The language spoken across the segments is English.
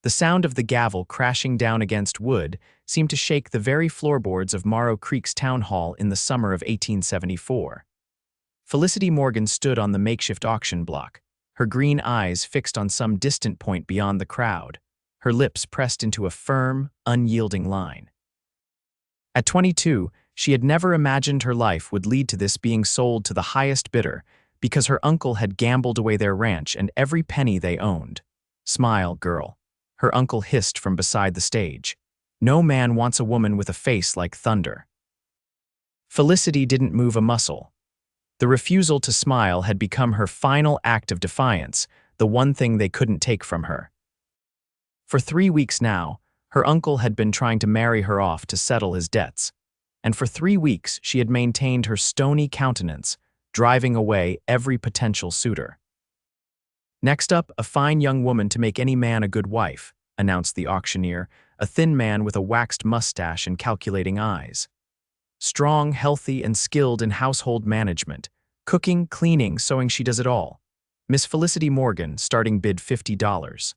The sound of the gavel crashing down against wood seemed to shake the very floorboards of Morrow Creek's town hall in the summer of 1874. Felicity Morgan stood on the makeshift auction block, her green eyes fixed on some distant point beyond the crowd, her lips pressed into a firm, unyielding line. At 22, she had never imagined her life would lead to this being sold to the highest bidder because her uncle had gambled away their ranch and every penny they owned. "Smile, girl," her uncle hissed from beside the stage. "No man wants a woman with a face like thunder." Felicity didn't move a muscle. The refusal to smile had become her final act of defiance, the one thing they couldn't take from her. For 3 weeks now, her uncle had been trying to marry her off to settle his debts, and for 3 weeks she had maintained her stony countenance, driving away every potential suitor. "Next up, a fine young woman to make any man a good wife," announced the auctioneer, a thin man with a waxed mustache and calculating eyes. "Strong, healthy, and skilled in household management. Cooking, cleaning, sewing, she does it all. Miss Felicity Morgan, starting bid $50.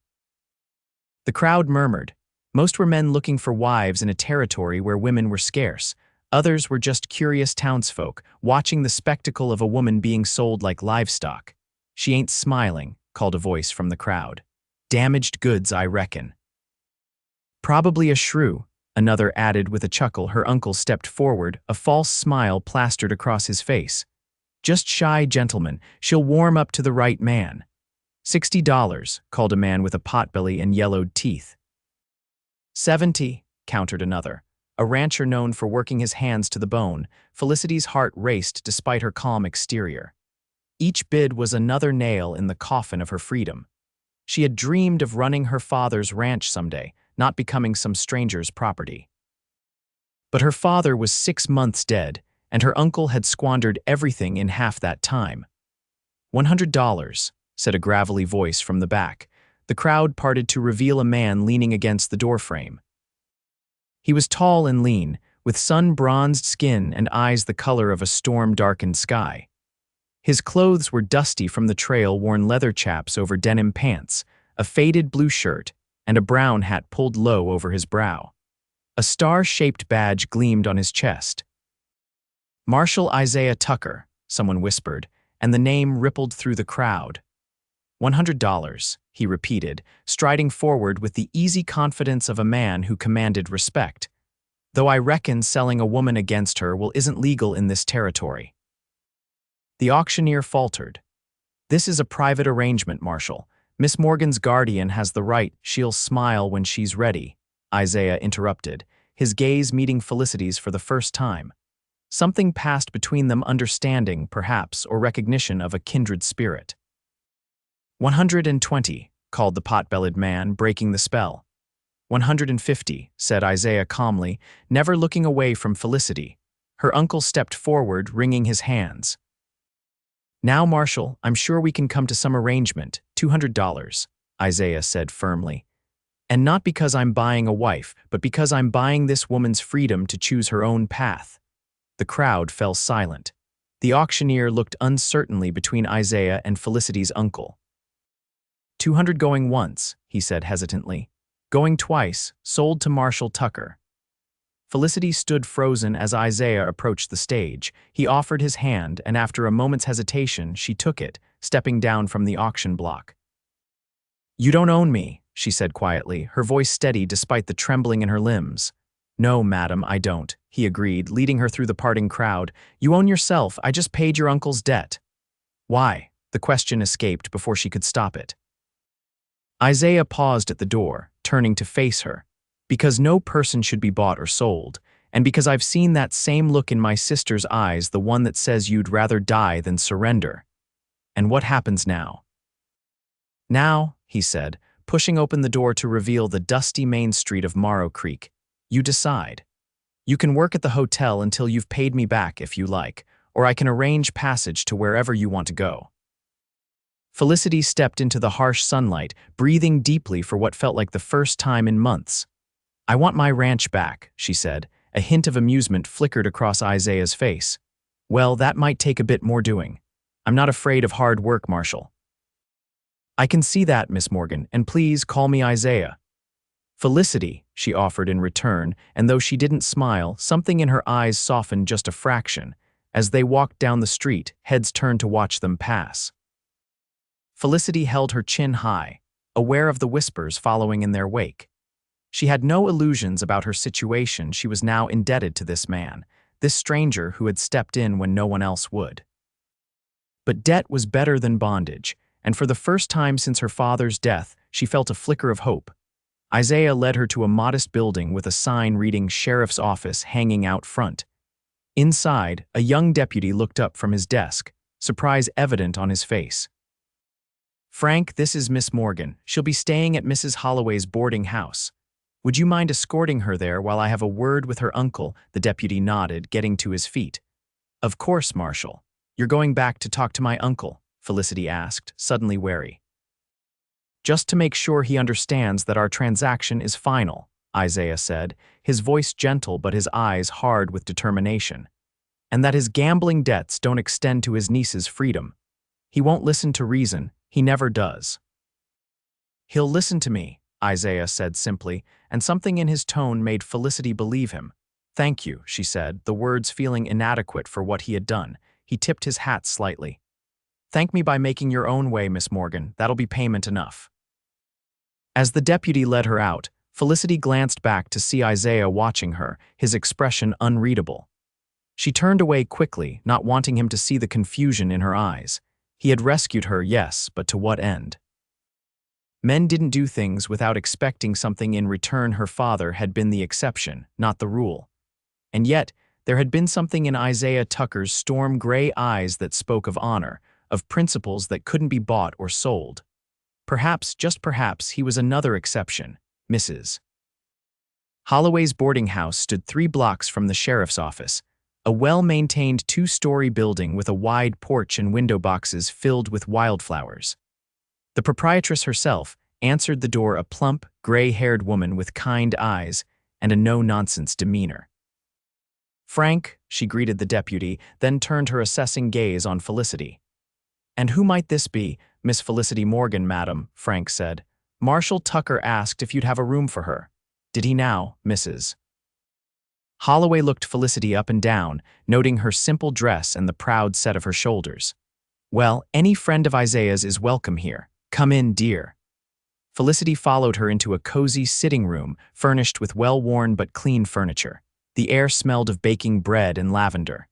The crowd murmured. Most were men looking for wives in a territory where women were scarce. Others were just curious townsfolk, watching the spectacle of a woman being sold like livestock. "She ain't smiling," called a voice from the crowd. "Damaged goods, I reckon." "Probably a shrew," another added with a chuckle. Her uncle stepped forward, a false smile plastered across his face. "Just shy, gentlemen. She'll warm up to the right man." $60, called a man with a potbelly and yellowed teeth. "70, countered another, a rancher known for working his hands to the bone. Felicity's heart raced despite her calm exterior. Each bid was another nail in the coffin of her freedom. She had dreamed of running her father's ranch someday, not becoming some stranger's property. But her father was 6 months dead, and her uncle had squandered everything in half that time. $100, said a gravelly voice from the back. The crowd parted to reveal a man leaning against the doorframe. He was tall and lean, with sun-bronzed skin and eyes the color of a storm-darkened sky. His clothes were dusty from the trail-worn leather chaps over denim pants, a faded blue shirt, and a brown hat pulled low over his brow. A star-shaped badge gleamed on his chest. "Marshal Isaiah Tucker," someone whispered, and the name rippled through the crowd. $100, he repeated, striding forward with the easy confidence of a man who commanded respect. "Though I reckon selling a woman against her isn't legal in this territory." The auctioneer faltered. "This is a private arrangement, Marshal. Miss Morgan's guardian has the right. She'll smile when she's ready," Isaiah interrupted, his gaze meeting Felicity's for the first time. Something passed between them, understanding, perhaps, or recognition of a kindred spirit. $120, called the pot-bellied man, breaking the spell. $150, said Isaiah calmly, never looking away from Felicity. Her uncle stepped forward, wringing his hands. "Now, Marshal, I'm sure we can come to some arrangement. $200, Isaiah said firmly. "And not because I'm buying a wife, but because I'm buying this woman's freedom to choose her own path." The crowd fell silent. The auctioneer looked uncertainly between Isaiah and Felicity's uncle. $200 going once, he said hesitantly. "Going twice, sold to Marshal Tucker." Felicity stood frozen as Isaiah approached the stage. He offered his hand, and after a moment's hesitation, she took it, stepping down from the auction block. "You don't own me," she said quietly, her voice steady despite the trembling in her limbs. "No, madam, I don't," he agreed, leading her through the parting crowd. "You own yourself. I just paid your uncle's debt." "Why?" The question escaped before she could stop it. Isaiah paused at the door, turning to face her. "Because no person should be bought or sold, and because I've seen that same look in my sister's eyes, the one that says you'd rather die than surrender." "And what happens now?" "Now," he said, pushing open the door to reveal the dusty main street of Morrow Creek, "you decide. You can work at the hotel until you've paid me back if you like, or I can arrange passage to wherever you want to go." Felicity stepped into the harsh sunlight, breathing deeply for what felt like the first time in months. "I want my ranch back," she said. A hint of amusement flickered across Isaiah's face. "Well, that might take a bit more doing. I'm not afraid of hard work, Marshal." "I can see that, Miss Morgan, and please call me Isaiah." Felicity, she offered in return, and though she didn't smile, something in her eyes softened just a fraction. As they walked down the street, heads turned to watch them pass. Felicity held her chin high, aware of the whispers following in their wake. She had no illusions about her situation. She was now indebted to this man, this stranger who had stepped in when no one else would. But debt was better than bondage, and for the first time since her father's death, she felt a flicker of hope. Isaiah led her to a modest building with a sign reading Sheriff's Office hanging out front. Inside, a young deputy looked up from his desk, surprise evident on his face. "Frank, this is Miss Morgan. She'll be staying at Mrs. Holloway's boarding house. Would you mind escorting her there while I have a word with her uncle?" The deputy nodded, getting to his feet. "Of course, Marshal. You're going back to talk to my uncle?" Felicity asked, suddenly wary. "Just to make sure he understands that our transaction is final," Isaiah said, his voice gentle but his eyes hard with determination. "And that his gambling debts don't extend to his niece's freedom. He won't listen to reason, he never does." "He'll listen to me," Isaiah said simply, and something in his tone made Felicity believe him. "Thank you," she said, the words feeling inadequate for what he had done. He tipped his hat slightly. "Thank me by making your own way, Miss Morgan. That'll be payment enough." As the deputy led her out, Felicity glanced back to see Isaiah watching her, his expression unreadable. She turned away quickly, not wanting him to see the confusion in her eyes. He had rescued her, yes, but to what end? Men didn't do things without expecting something in return. Her father had been the exception, not the rule. And yet, there had been something in Isaiah Tucker's storm-gray eyes that spoke of honor, of principles that couldn't be bought or sold. Perhaps, just perhaps, he was another exception, Mrs. Holloway's boarding house stood 3 blocks from the sheriff's office, a well-maintained 2-story building with a wide porch and window boxes filled with wildflowers. The proprietress herself answered the door, a plump, gray-haired woman with kind eyes and a no-nonsense demeanor. "Frank," she greeted the deputy, then turned her assessing gaze on Felicity. "And who might this be?" "Miss Felicity Morgan, madam," Frank said. "Marshal Tucker asked if you'd have a room for her. Did he now, Mrs. Holloway looked Felicity up and down, noting her simple dress and the proud set of her shoulders. "Well, any friend of Isaiah's is welcome here. Come in, dear." Felicity followed her into a cozy sitting room furnished with well-worn but clean furniture. The air smelled of baking bread and lavender.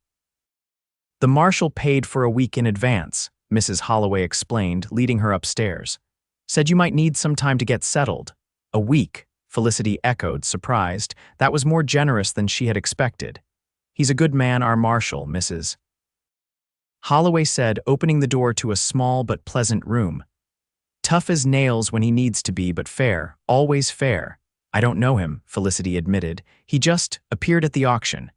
"The marshal paid for a week in advance," Mrs. Holloway explained, leading her upstairs. "Said you might need some time to get settled." "A week," Felicity echoed, surprised. That was more generous than she had expected. "He's a good man, our marshal, Mrs. Holloway said, opening the door to a small but pleasant room. "Tough as nails when he needs to be, but fair, always fair." "I don't know him," Felicity admitted. "He just appeared at the auction."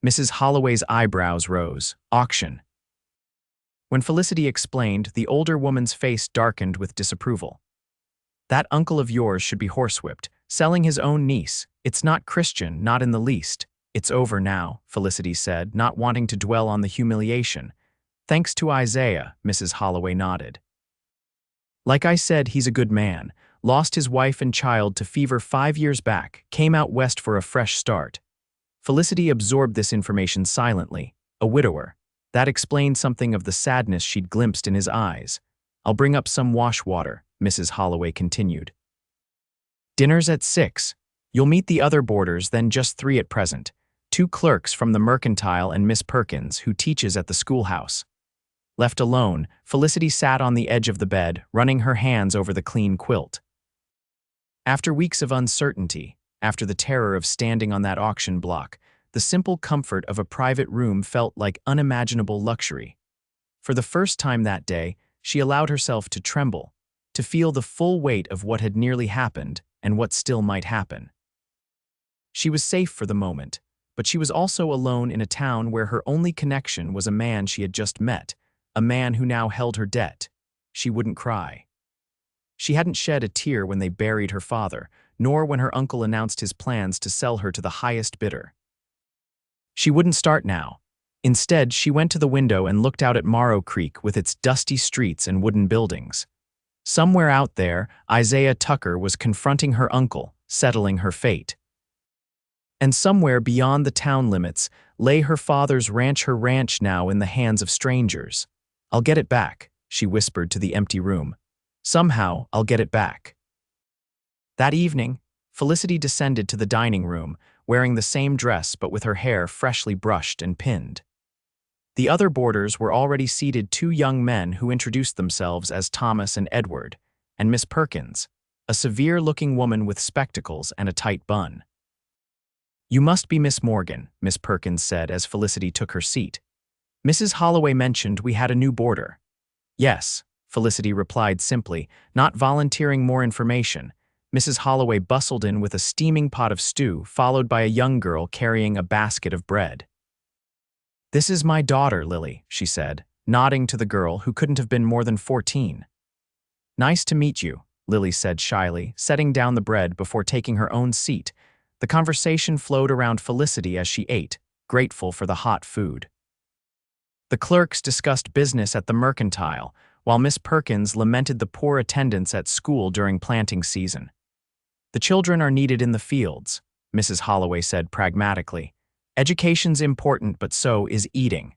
Mrs. Holloway's eyebrows rose. "Auction?" When Felicity explained, the older woman's face darkened with disapproval. "That uncle of yours should be horsewhipped, selling his own niece. It's not Christian, not in the least." "It's over now," Felicity said, not wanting to dwell on the humiliation. "Thanks to Isaiah," Mrs. Holloway nodded. "Like I said, he's a good man. Lost his wife and child to fever 5 years back, came out west for a fresh start." Felicity absorbed this information silently. A widower. That explained something of the sadness she'd glimpsed in his eyes. "I'll bring up some wash water," Mrs. Holloway continued. "Dinner's at 6. You'll meet the other boarders, then just 3 at present. 2 clerks from the Mercantile and Miss Perkins, who teaches at the schoolhouse." Left alone, Felicity sat on the edge of the bed, running her hands over the clean quilt. After weeks of uncertainty, after the terror of standing on that auction block, the simple comfort of a private room felt like unimaginable luxury. For the first time that day, she allowed herself to tremble, to feel the full weight of what had nearly happened and what still might happen. She was safe for the moment, but she was also alone in a town where her only connection was a man she had just met, a man who now held her debt. She wouldn't cry. She hadn't shed a tear when they buried her father, nor when her uncle announced his plans to sell her to the highest bidder. She wouldn't start now. Instead, she went to the window and looked out at Morrow Creek with its dusty streets and wooden buildings. Somewhere out there, Isaiah Tucker was confronting her uncle, settling her fate. And somewhere beyond the town limits lay her father's ranch, her ranch now in the hands of strangers. "I'll get it back," she whispered to the empty room. "Somehow, I'll get it back." That evening, Felicity descended to the dining room, wearing the same dress but with her hair freshly brushed and pinned. The other boarders were already seated, two young men who introduced themselves as Thomas and Edward, and Miss Perkins, a severe-looking woman with spectacles and a tight bun. "You must be Miss Morgan," Miss Perkins said as Felicity took her seat. "Mrs. Holloway mentioned we had a new boarder." "Yes," Felicity replied simply, not volunteering more information. Mrs. Holloway bustled in with a steaming pot of stew, followed by a young girl carrying a basket of bread. "This is my daughter, Lily," she said, nodding to the girl who couldn't have been more than 14. "Nice to meet you," Lily said shyly, setting down the bread before taking her own seat. The conversation flowed around Felicity as she ate, grateful for the hot food. The clerks discussed business at the mercantile, while Miss Perkins lamented the poor attendance at school during planting season. "The children are needed in the fields," Mrs. Holloway said pragmatically. "Education's important, but so is eating."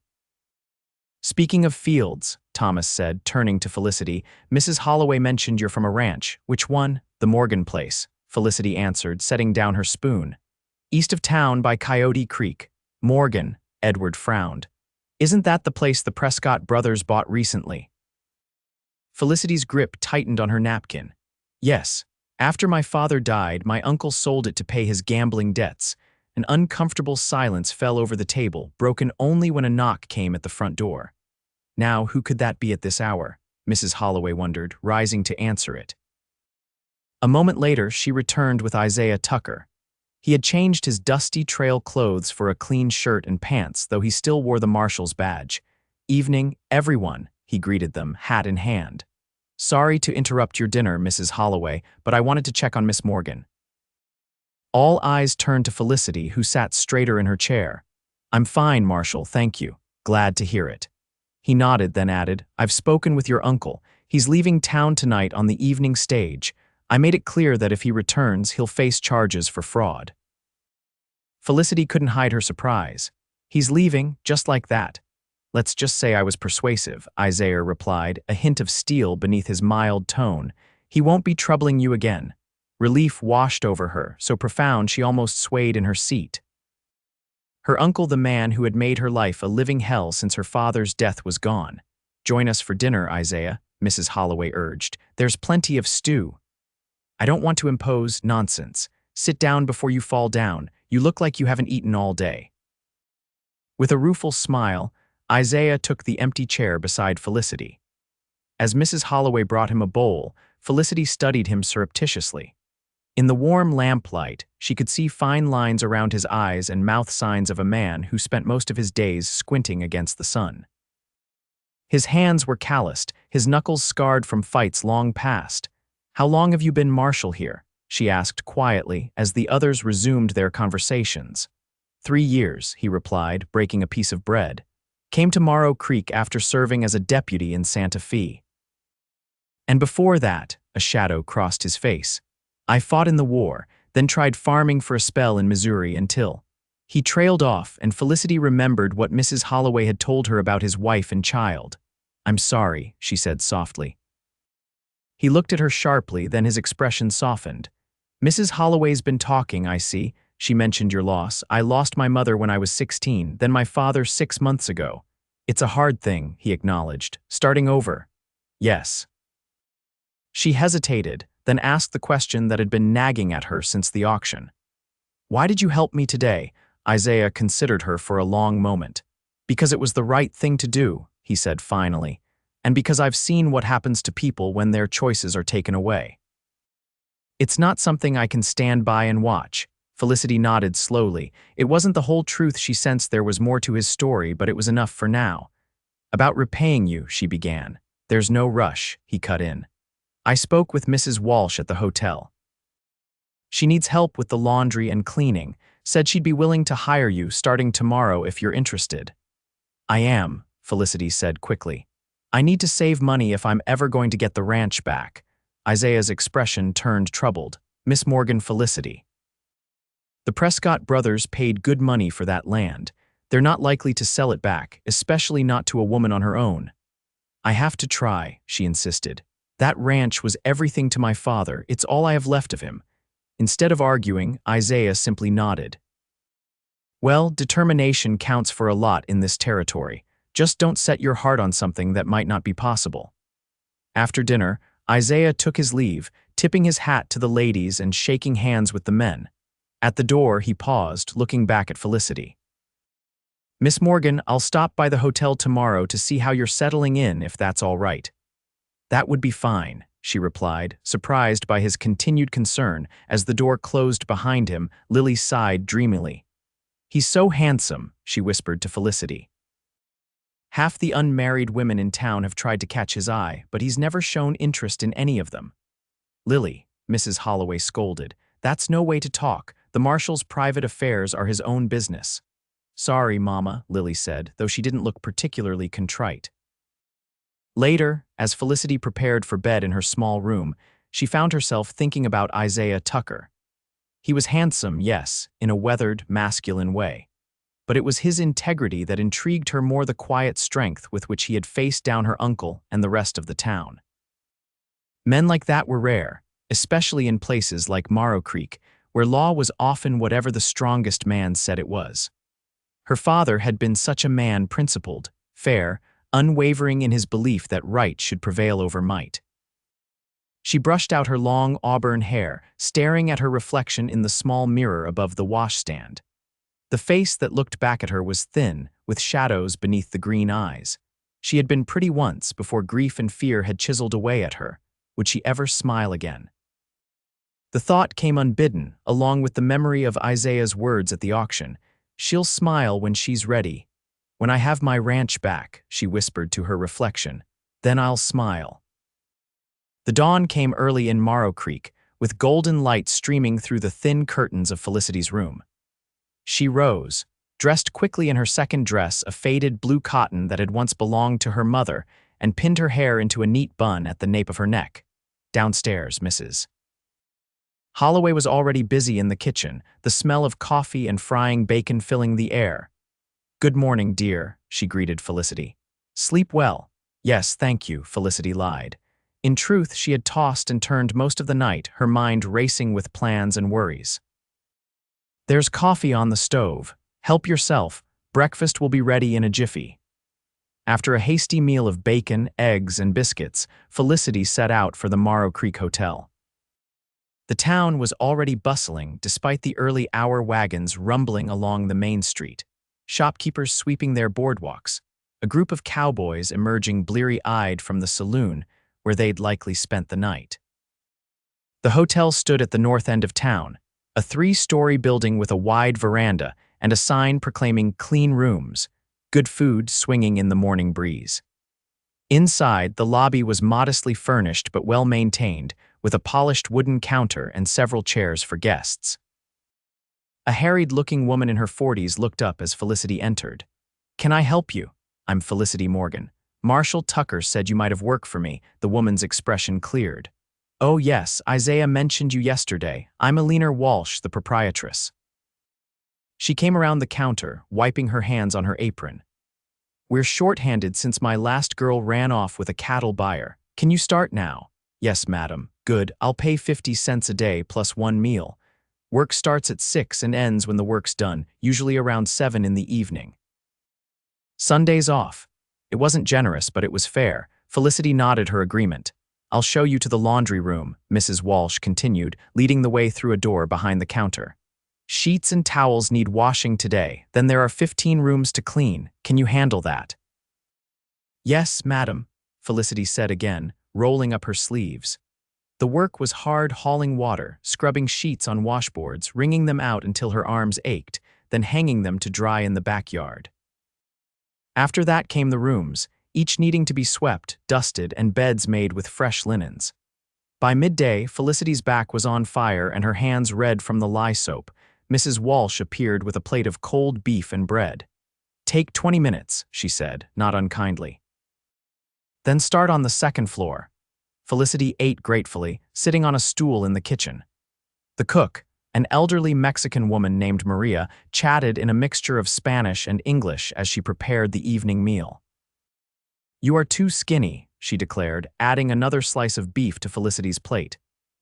"Speaking of fields," Thomas said, turning to Felicity, "Mrs. Holloway mentioned you're from a ranch. Which one?" "The Morgan place," Felicity answered, setting down her spoon. "East of town by Coyote Creek." "Morgan," Edward frowned. "Isn't that the place the Prescott brothers bought recently?" Felicity's grip tightened on her napkin. "Yes. After my father died, my uncle sold it to pay his gambling debts." An uncomfortable silence fell over the table, broken only when a knock came at the front door. Now, who could that be at this hour? Mrs. Holloway wondered, rising to answer it. A moment later, she returned with Isaiah Tucker. He had changed his dusty trail clothes for a clean shirt and pants, though he still wore the marshal's badge. "Evening, everyone," he greeted them, hat in hand. "Sorry to interrupt your dinner, Mrs. Holloway, but I wanted to check on Miss Morgan." All eyes turned to Felicity, who sat straighter in her chair. "I'm fine, Marshal, thank you. Glad to hear it." He nodded, then added, "I've spoken with your uncle. He's leaving town tonight on the evening stage. I made it clear that if he returns, he'll face charges for fraud." Felicity couldn't hide her surprise. "He's leaving, just like that." "Let's just say I was persuasive," Isaiah replied, a hint of steel beneath his mild tone. "He won't be troubling you again." Relief washed over her, so profound she almost swayed in her seat. Her uncle, the man who had made her life a living hell since her father's death, was gone. "Join us for dinner, Isaiah," Mrs. Holloway urged. "There's plenty of stew." "I don't want to impose nonsense. Sit down before you fall down. You look like you haven't eaten all day." With a rueful smile, Isaiah took the empty chair beside Felicity. As Mrs. Holloway brought him a bowl, Felicity studied him surreptitiously. In the warm lamplight, she could see fine lines around his eyes and mouth, signs of a man who spent most of his days squinting against the sun. His hands were calloused, his knuckles scarred from fights long past. "How long have you been Marshal here?" she asked quietly as the others resumed their conversations. 3 years, he replied, breaking a piece of bread. "Came to Morrow Creek after serving as a deputy in Santa Fe." "And before that," a shadow crossed his face, "I fought in the war, then tried farming for a spell in Missouri until—" He trailed off, and Felicity remembered what Mrs. Holloway had told her about his wife and child. "I'm sorry," she said softly. He looked at her sharply, then his expression softened. "Mrs. Holloway's been talking, I see. She mentioned your loss. I lost my mother when I was 16, then my father 6 months ago. It's a hard thing," he acknowledged. "Starting over." "Yes." She hesitated, then asked the question that had been nagging at her since the auction. "Why did you help me today?" Isaiah considered her for a long moment. "Because it was the right thing to do," he said finally, "and because I've seen what happens to people when their choices are taken away. It's not something I can stand by and watch." Felicity nodded slowly. It wasn't the whole truth. She sensed there was more to his story, but it was enough for now. "About repaying you," she began. "There's no rush," he cut in. "I spoke with Mrs. Walsh at the hotel. She needs help with the laundry and cleaning. Said she'd be willing to hire you starting tomorrow if you're interested." "I am," Felicity said quickly. "I need to save money if I'm ever going to get the ranch back." Isaiah's expression turned troubled. Miss Morgan Felicity. The Prescott brothers paid good money for that land. They're not likely to sell it back, especially not to a woman on her own. I have to try, she insisted. That ranch was everything to my father. It's all I have left of him. Instead of arguing, Isaiah simply nodded. Well, determination counts for a lot in this territory. Just don't set your heart on something that might not be possible. After dinner, Isaiah took his leave, tipping his hat to the ladies and shaking hands with the men. At the door, he paused, looking back at Felicity. Miss Morgan, I'll stop by the hotel tomorrow to see how you're settling in, if that's all right. That would be fine, she replied, surprised by his continued concern. As the door closed behind him, Lily sighed dreamily. He's so handsome, she whispered to Felicity. Half the unmarried women in town have tried to catch his eye, but he's never shown interest in any of them. Lily, Mrs. Holloway scolded, that's no way to talk. The Marshal's private affairs are his own business. Sorry, Mama, Lily said, though she didn't look particularly contrite. Later, as Felicity prepared for bed in her small room, she found herself thinking about Isaiah Tucker. He was handsome, yes, in a weathered, masculine way. But it was his integrity that intrigued her more, the quiet strength with which he had faced down her uncle and the rest of the town. Men like that were rare, especially in places like Morrow Creek, where law was often whatever the strongest man said it was. Her father had been such a man, principled, fair, unwavering in his belief that right should prevail over might. She brushed out her long auburn hair, staring at her reflection in the small mirror above the washstand. The face that looked back at her was thin, with shadows beneath the green eyes. She had been pretty once before grief and fear had chiseled away at her. Would she ever smile again? The thought came unbidden, along with the memory of Isaiah's words at the auction. She'll smile when she's ready. When I have my ranch back, she whispered to her reflection, then I'll smile. The dawn came early in Morrow Creek, with golden light streaming through the thin curtains of Felicity's room. She rose, dressed quickly in her second dress, a faded blue cotton that had once belonged to her mother, and pinned her hair into a neat bun at the nape of her neck. Downstairs, Mrs. Holloway was already busy in the kitchen, the smell of coffee and frying bacon filling the air. Good morning, dear, she greeted Felicity. Sleep well. Yes, thank you, Felicity lied. In truth, she had tossed and turned most of the night, her mind racing with plans and worries. There's coffee on the stove. Help yourself. Breakfast will be ready in a jiffy. After a hasty meal of bacon, eggs, and biscuits, Felicity set out for the Morrow Creek Hotel. The town was already bustling, despite the early hour wagons rumbling along the main street, shopkeepers sweeping their boardwalks, a group of cowboys emerging bleary-eyed from the saloon where they'd likely spent the night. The hotel stood at the north end of town, a 3-story building with a wide veranda and a sign proclaiming clean rooms, good food swinging in the morning breeze. Inside, the lobby was modestly furnished but well-maintained, with a polished wooden counter and several chairs for guests. A harried-looking woman in her 40s looked up as Felicity entered. Can I help you? I'm Felicity Morgan. Marshal Tucker said you might have work for me. The woman's expression cleared. Oh yes, Isaiah mentioned you yesterday. I'm Eleanor Walsh, the proprietress. She came around the counter, wiping her hands on her apron. We're short-handed since my last girl ran off with a cattle buyer. Can you start now? Yes, madam. Good, I'll pay 50 cents a day plus one meal. Work starts at 6 and ends when the work's done, usually around 7 in the evening. Sundays off. It wasn't generous, but it was fair. Felicity nodded her agreement. I'll show you to the laundry room, Mrs. Walsh continued, leading the way through a door behind the counter. Sheets and towels need washing today, then there are 15 rooms to clean. Can you handle that? Yes, madam, Felicity said again, rolling up her sleeves. The work was hard hauling water, scrubbing sheets on washboards, wringing them out until her arms ached, then hanging them to dry in the backyard. After that came the rooms, each needing to be swept, dusted, and beds made with fresh linens. By midday, Felicity's back was on fire and her hands red from the lye soap. Mrs. Walsh appeared with a plate of cold beef and bread. Take 20 minutes, she said, not unkindly. Then start on the second floor. Felicity ate gratefully, sitting on a stool in the kitchen. The cook, an elderly Mexican woman named Maria, chatted in a mixture of Spanish and English as she prepared the evening meal. "You are too skinny," she declared, adding another slice of beef to Felicity's plate.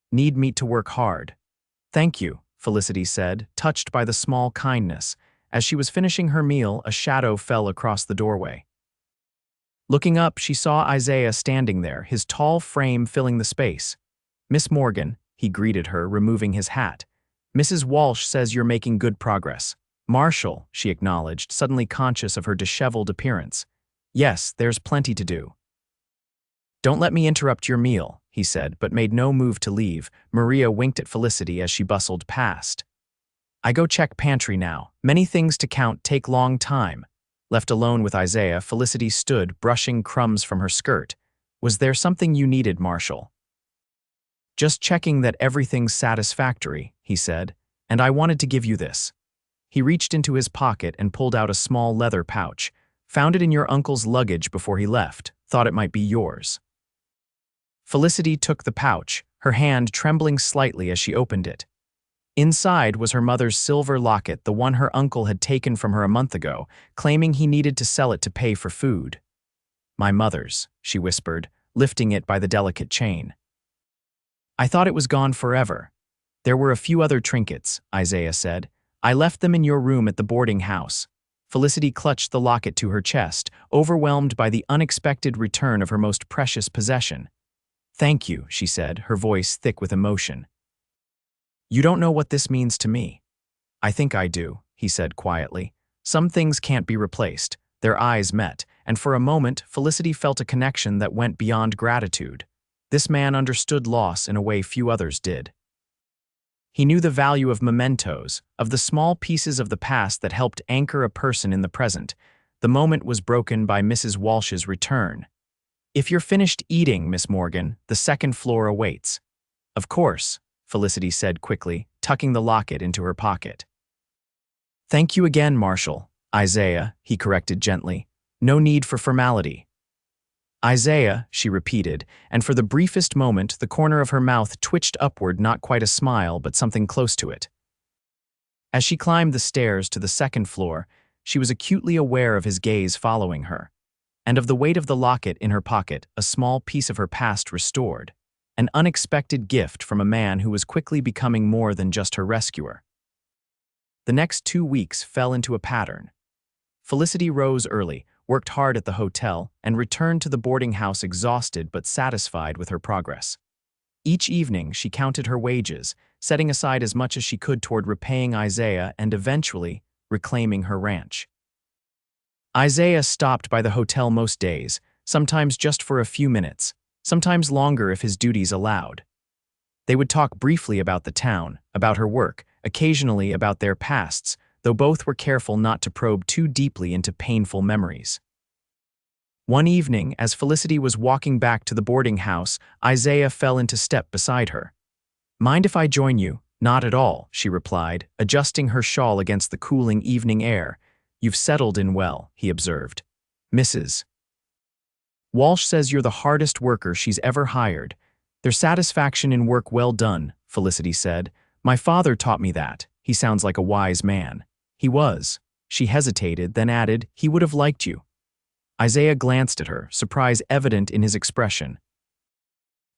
"Need meat to work hard." "Thank you," Felicity said, touched by the small kindness. As she was finishing her meal, a shadow fell across the doorway. Looking up, she saw Isaiah standing there, his tall frame filling the space. "Miss Morgan," he greeted her, removing his hat. "Mrs. Walsh says you're making good progress." "Marshal," she acknowledged, suddenly conscious of her disheveled appearance. "Yes, there's plenty to do." "Don't let me interrupt your meal," he said, but made no move to leave. Maria winked at Felicity as she bustled past. "I go check pantry now. Many things to count take long time." Left alone with Isaiah, Felicity stood, brushing crumbs from her skirt. "Was there something you needed, Marshal?" "Just checking that everything's satisfactory," he said, "and I wanted to give you this." He reached into his pocket and pulled out a small leather pouch. "Found it in your uncle's luggage before he left. Thought it might be yours." Felicity took the pouch, her hand trembling slightly as she opened it. Inside was her mother's silver locket, the one her uncle had taken from her a month ago, claiming he needed to sell it to pay for food. "My mother's," she whispered, lifting it by the delicate chain. "I thought it was gone forever." "There were a few other trinkets," Isaiah said. "I left them in your room at the boarding house." Felicity clutched the locket to her chest, overwhelmed by the unexpected return of her most precious possession. "Thank you," she said, her voice thick with emotion. "You don't know what this means to me." "I think I do," he said quietly. "Some things can't be replaced." Their eyes met, and for a moment Felicity felt a connection that went beyond gratitude. This man understood loss in a way few others did. He knew the value of mementos, of the small pieces of the past that helped anchor a person in the present. The moment was broken by Mrs. Walsh's return. "If you're finished eating, Miss Morgan, the second floor awaits." "Of course," Felicity said quickly, tucking the locket into her pocket. "Thank you again, Marshal." "Isaiah," he corrected gently. "No need for formality." "Isaiah," she repeated, and for the briefest moment the corner of her mouth twitched upward, not quite a smile, but something close to it. As she climbed the stairs to the second floor, she was acutely aware of his gaze following her, and of the weight of the locket in her pocket, a small piece of her past restored. An unexpected gift from a man who was quickly becoming more than just her rescuer. The next 2 weeks fell into a pattern. Felicity rose early, worked hard at the hotel, and returned to the boarding house exhausted but satisfied with her progress. Each evening, she counted her wages, setting aside as much as she could toward repaying Isaiah and eventually reclaiming her ranch. Isaiah stopped by the hotel most days, sometimes just for a few minutes, sometimes longer if his duties allowed. They would talk briefly about the town, about her work, occasionally about their pasts, though both were careful not to probe too deeply into painful memories. One evening, as Felicity was walking back to the boarding house, Isaiah fell into step beside her. "Mind if I join you?" "Not at all," she replied, adjusting her shawl against the cooling evening air. "You've settled in well," he observed. "Mrs. Walsh says you're the hardest worker she's ever hired. There's satisfaction in work well done," Felicity said. "My father taught me that." "He sounds like a wise man." "He was." She hesitated, then added, "He would have liked you." Isaiah glanced at her, surprise evident in his expression.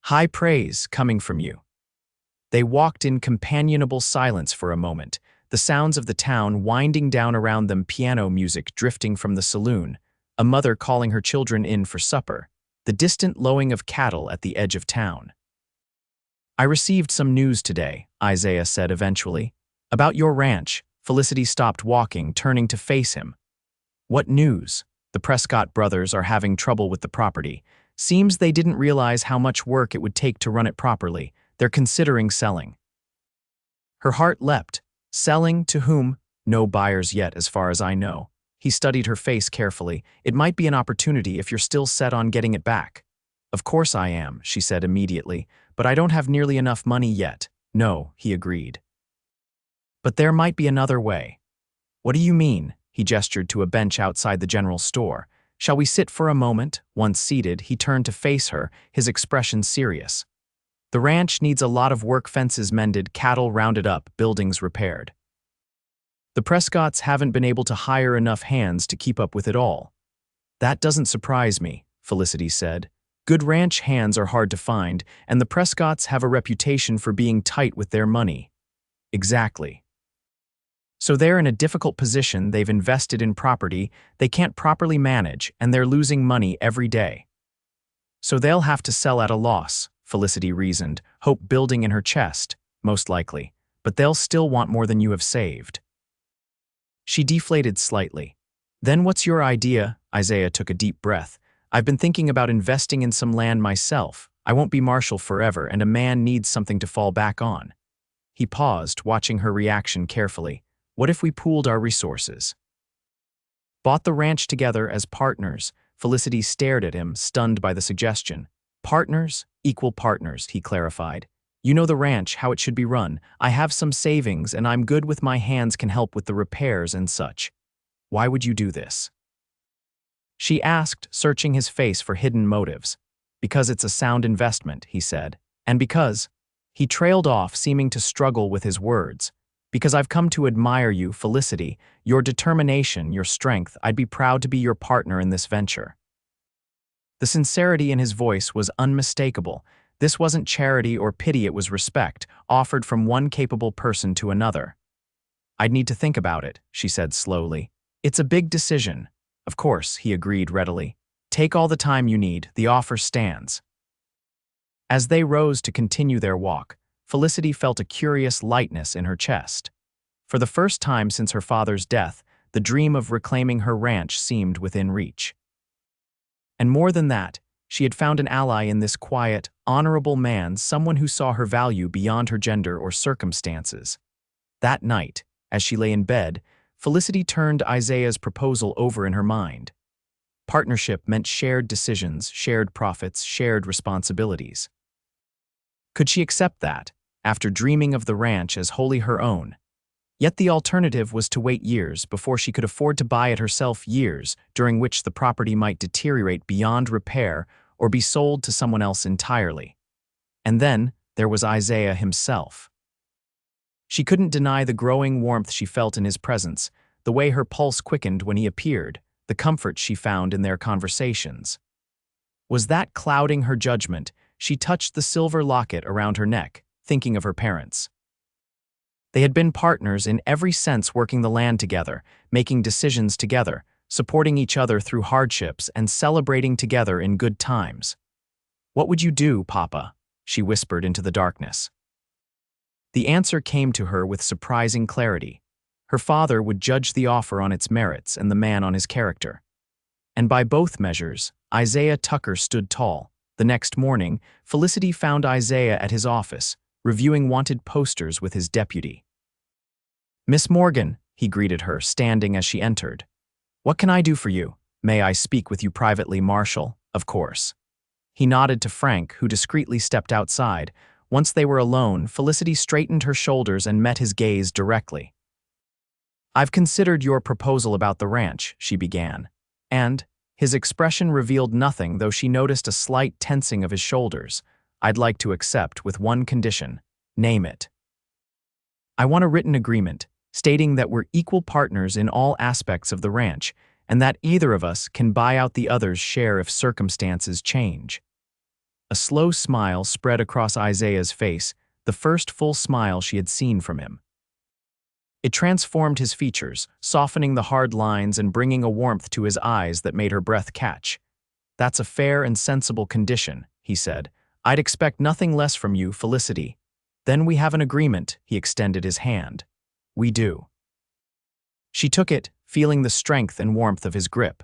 "High praise coming from you." They walked in companionable silence for a moment, the sounds of the town winding down around them, piano music drifting from the saloon, a mother calling her children in for supper, the distant lowing of cattle at the edge of town. "I received some news today," Isaiah said eventually. "About your ranch." Felicity stopped walking, turning to face him. "What news?" "The Prescott brothers are having trouble with the property. Seems they didn't realize how much work it would take to run it properly. They're considering selling." Her heart leapt. "Selling to whom?" "No buyers yet, as far as I know." He studied her face carefully. "It might be an opportunity if you're still set on getting it back." "Of course I am," she said immediately, "but I don't have nearly enough money yet." "No," he agreed. "But there might be another way." "What do you mean?" He gestured to a bench outside the general store. "Shall we sit for a moment?" Once seated, he turned to face her, his expression serious. The ranch needs a lot of work, fences mended, cattle rounded up, buildings repaired. The Prescotts haven't been able to hire enough hands to keep up with it all. That doesn't surprise me, Felicity said. Good ranch hands are hard to find, and the Prescotts have a reputation for being tight with their money. Exactly. So they're in a difficult position. They've invested in property they can't properly manage, and they're losing money every day. So they'll have to sell at a loss, Felicity reasoned, hope building in her chest, most likely, but they'll still want more than you have saved. She deflated slightly. Then what's your idea? Isaiah took a deep breath. I've been thinking about investing in some land myself. I won't be Marshal forever, and a man needs something to fall back on. He paused, watching her reaction carefully. What if we pooled our resources? Bought the ranch together as partners? Felicity stared at him, stunned by the suggestion. Partners? Equal partners, he clarified. You know the ranch, how it should be run. I have some savings, and I'm good with my hands, can help with the repairs and such. Why would you do this? She asked, searching his face for hidden motives. Because it's a sound investment, he said. And because... He trailed off, seeming to struggle with his words. Because I've come to admire you, Felicity, your determination, your strength. I'd be proud to be your partner in this venture. The sincerity in his voice was unmistakable. This wasn't charity or pity, it was respect, offered from one capable person to another. I'd need to think about it, she said slowly. It's a big decision. Of course, he agreed readily. Take all the time you need, the offer stands. As they rose to continue their walk, Felicity felt a curious lightness in her chest. For the first time since her father's death, the dream of reclaiming her ranch seemed within reach. And more than that, she had found an ally in this quiet, honorable man, someone who saw her value beyond her gender or circumstances. That night, as she lay in bed, Felicity turned Isaiah's proposal over in her mind. Partnership meant shared decisions, shared profits, shared responsibilities. Could she accept that, after dreaming of the ranch as wholly her own? Yet the alternative was to wait years before she could afford to buy it herself, years during which the property might deteriorate beyond repair or be sold to someone else entirely. And then there was Isaiah himself. She couldn't deny the growing warmth she felt in his presence, the way her pulse quickened when he appeared, the comfort she found in their conversations. Was that clouding her judgment? She touched the silver locket around her neck, thinking of her parents. They had been partners in every sense, working the land together, making decisions together, supporting each other through hardships, and celebrating together in good times. What would you do, Papa? She whispered into the darkness. The answer came to her with surprising clarity. Her father would judge the offer on its merits and the man on his character. And by both measures, Isaiah Tucker stood tall. The next morning, Felicity found Isaiah at his office, reviewing wanted posters with his deputy. Miss Morgan, he greeted her, standing as she entered. What can I do for you? May I speak with you privately, Marshal? Of course. He nodded to Frank, who discreetly stepped outside. Once they were alone, Felicity straightened her shoulders and met his gaze directly. I've considered your proposal about the ranch, she began. And his expression revealed nothing, though she noticed a slight tensing of his shoulders. I'd like to accept with one condition. Name it. I want a written agreement, stating that we're equal partners in all aspects of the ranch, and that either of us can buy out the other's share if circumstances change. A slow smile spread across Isaiah's face, the first full smile she had seen from him. It transformed his features, softening the hard lines and bringing a warmth to his eyes that made her breath catch. That's a fair and sensible condition, he said. I'd expect nothing less from you, Felicity. Then we have an agreement, he extended his hand. We do. She took it, feeling the strength and warmth of his grip.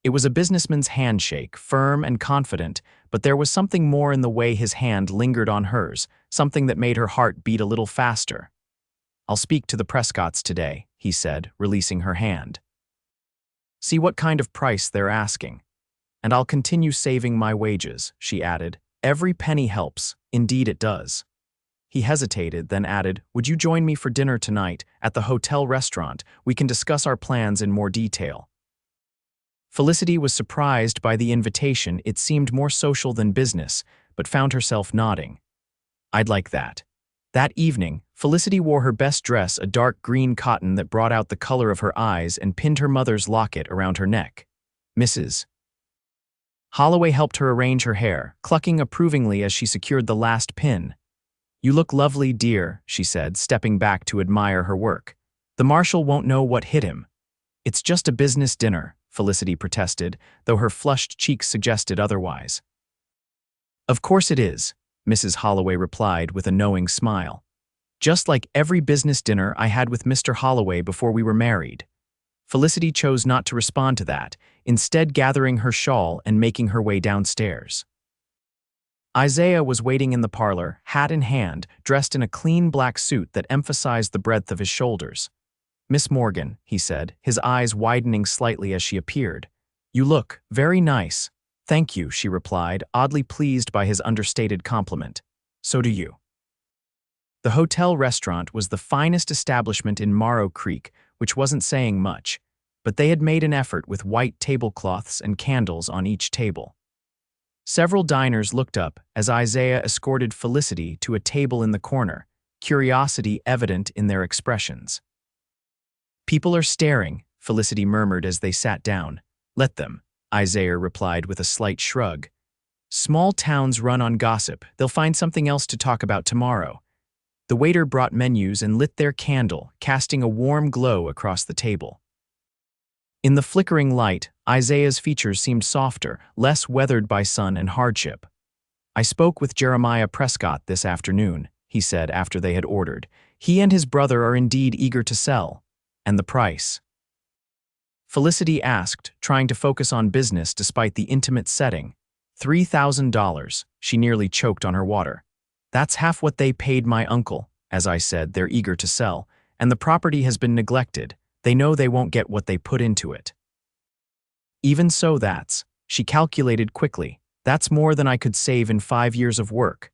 It was a businessman's handshake, firm and confident, but there was something more in the way his hand lingered on hers, something that made her heart beat a little faster. I'll speak to the Prescotts today, he said, releasing her hand. See what kind of price they're asking. And I'll continue saving my wages, she added. Every penny helps, indeed it does. He hesitated, then added, would you join me for dinner tonight at the hotel restaurant? We can discuss our plans in more detail. Felicity was surprised by the invitation. It seemed more social than business, but found herself nodding. I'd like that. That evening, Felicity wore her best dress, a dark green cotton that brought out the color of her eyes, and pinned her mother's locket around her neck. Mrs. Holloway helped her arrange her hair, clucking approvingly as she secured the last pin. "You look lovely, dear," she said, stepping back to admire her work. "The marshal won't know what hit him." "It's just a business dinner," Felicity protested, though her flushed cheeks suggested otherwise. "Of course it is," Mrs. Holloway replied with a knowing smile. "Just like every business dinner I had with Mr. Holloway before we were married." Felicity chose not to respond to that, instead gathering her shawl and making her way downstairs. Isaiah was waiting in the parlor, hat in hand, dressed in a clean black suit that emphasized the breadth of his shoulders. "Miss Morgan," he said, his eyes widening slightly as she appeared. "You look very nice." "Thank you," she replied, oddly pleased by his understated compliment. "So do you." The hotel restaurant was the finest establishment in Morrow Creek, which wasn't saying much, but they had made an effort with white tablecloths and candles on each table. Several diners looked up as Isaiah escorted Felicity to a table in the corner, curiosity evident in their expressions. "People are staring," Felicity murmured as they sat down. "Let them," Isaiah replied with a slight shrug. "Small towns run on gossip. They'll find something else to talk about tomorrow." The waiter brought menus and lit their candle, casting a warm glow across the table. In the flickering light, Isaiah's features seemed softer, less weathered by sun and hardship. "I spoke with Jeremiah Prescott this afternoon," he said after they had ordered. "He and his brother are indeed eager to sell. And the price?" Felicity asked, trying to focus on business despite the intimate setting. $3,000. She nearly choked on her water. "That's half what they paid my uncle. As I said, they're eager to sell, and the property has been neglected. They know they won't get what they put into it." "Even so, she calculated quickly, "that's more than I could save in 5 years of work."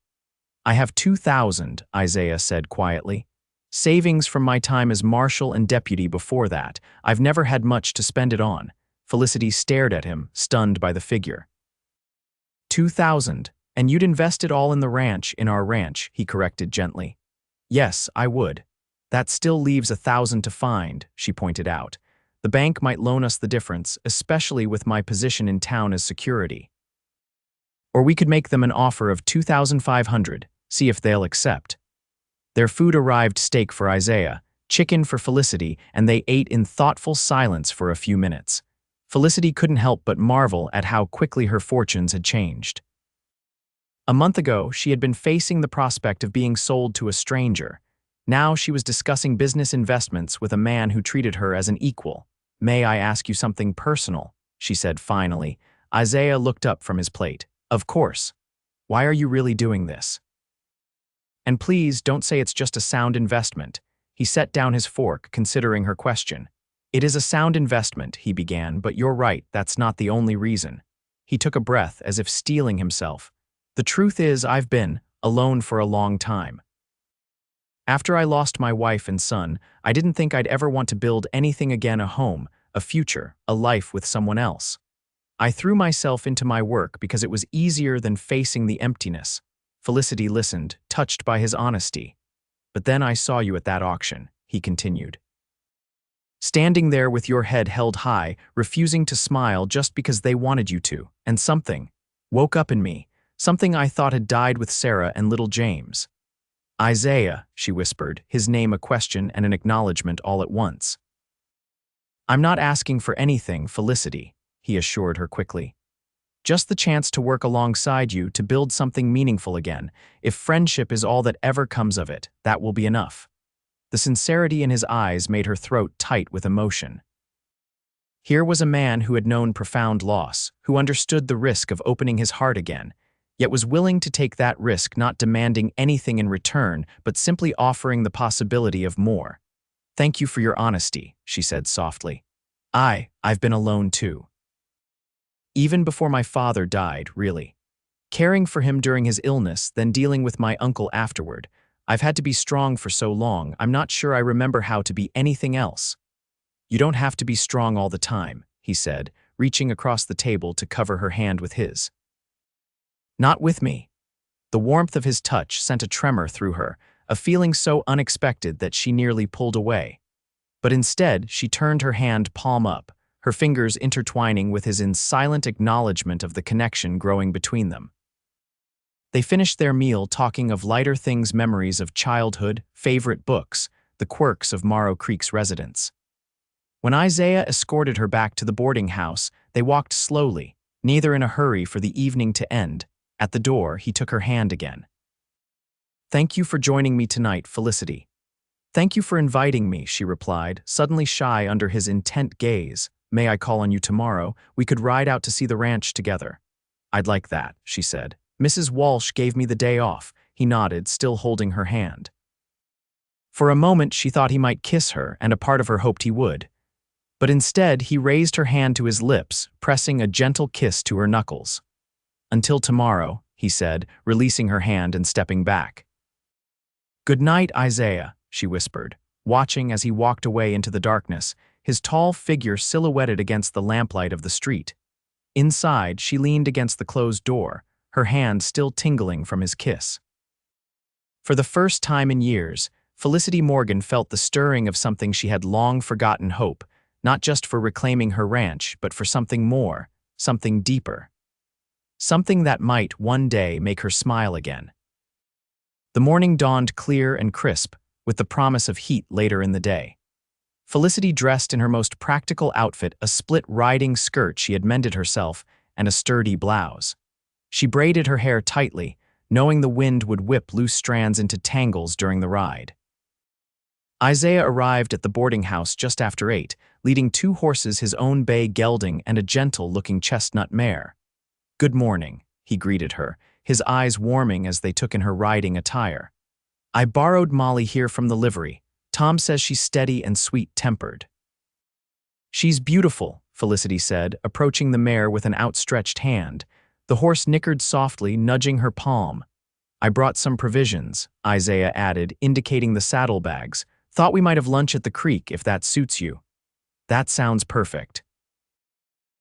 "I have 2,000, Isaiah said quietly. "Savings from my time as marshal and deputy before that. I've never had much to spend it on." Felicity stared at him, stunned by the figure. 2,000, and you'd invest it all in our ranch, he corrected gently. "Yes, I would. That still leaves 1,000 to find," she pointed out. "The bank might loan us the difference, especially with my position in town as security. Or we could make them an offer of 2,500, see if they'll accept." Their food arrived: steak for Isaiah, chicken for Felicity, and they ate in thoughtful silence for a few minutes. Felicity couldn't help but marvel at how quickly her fortunes had changed. A month ago, she had been facing the prospect of being sold to a stranger. Now she was discussing business investments with a man who treated her as an equal. "May I ask you something personal?" she said finally. Isaiah looked up from his plate. "Of course. Why are you really doing this? And please don't say it's just a sound investment." He set down his fork, considering her question. "It is a sound investment," he began, "but you're right, that's not the only reason." He took a breath, as if steeling himself. "The truth is, I've been alone for a long time. After I lost my wife and son, I didn't think I'd ever want to build anything again: a home, a future, a life with someone else. I threw myself into my work because it was easier than facing the emptiness." Felicity listened, touched by his honesty. "But then I saw you at that auction," he continued. "Standing there with your head held high, refusing to smile just because they wanted you to, and something woke up in me, something I thought had died with Sarah and little James." "Isaiah," she whispered, his name a question and an acknowledgement all at once. "I'm not asking for anything, Felicity," he assured her quickly. "Just the chance to work alongside you, to build something meaningful again. If friendship is all that ever comes of it, that will be enough." The sincerity in his eyes made her throat tight with emotion. Here was a man who had known profound loss, who understood the risk of opening his heart again, yet was willing to take that risk, not demanding anything in return, but simply offering the possibility of more. "Thank you for your honesty," she said softly. I've been alone too. Even before my father died, really. Caring for him during his illness, then dealing with my uncle afterward. I've had to be strong for so long, I'm not sure I remember how to be anything else." "You don't have to be strong all the time," he said, reaching across the table to cover her hand with his. "Not with me." The warmth of his touch sent a tremor through her, a feeling so unexpected that she nearly pulled away. But instead, she turned her hand palm up, her fingers intertwining with his in silent acknowledgement of the connection growing between them. They finished their meal talking of lighter things, memories of childhood, favorite books, the quirks of Morrow Creek's residents. When Isaiah escorted her back to the boarding house, they walked slowly, neither in a hurry for the evening to end. At the door, he took her hand again. "Thank you for joining me tonight, Felicity." "Thank you for inviting me," she replied, suddenly shy under his intent gaze. "May I call on you tomorrow? We could ride out to see the ranch together." "I'd like that," she said. "Mrs. Walsh gave me the day off." He nodded, still holding her hand. For a moment, she thought he might kiss her, and a part of her hoped he would. But instead, he raised her hand to his lips, pressing a gentle kiss to her knuckles. "Until tomorrow," he said, releasing her hand and stepping back. "Good night, Isaiah," she whispered, watching as he walked away into the darkness, his tall figure silhouetted against the lamplight of the street. Inside, she leaned against the closed door, her hand still tingling from his kiss. For the first time in years, Felicity Morgan felt the stirring of something she had long forgotten: hope, not just for reclaiming her ranch, but for something more, something deeper. Something that might, one day, make her smile again. The morning dawned clear and crisp, with the promise of heat later in the day. Felicity dressed in her most practical outfit, a split riding skirt she had mended herself, and a sturdy blouse. She braided her hair tightly, knowing the wind would whip loose strands into tangles during the ride. Isaiah arrived at the boarding house just after 8, leading 2 horses, his own bay gelding and a gentle-looking chestnut mare. "Good morning," he greeted her, his eyes warming as they took in her riding attire. "I borrowed Molly here from the livery. Tom says she's steady and sweet-tempered." "She's beautiful," Felicity said, approaching the mare with an outstretched hand. The horse nickered softly, nudging her palm. "I brought some provisions," Isaiah added, indicating the saddlebags. "Thought we might have lunch at the creek, if that suits you." "That sounds perfect."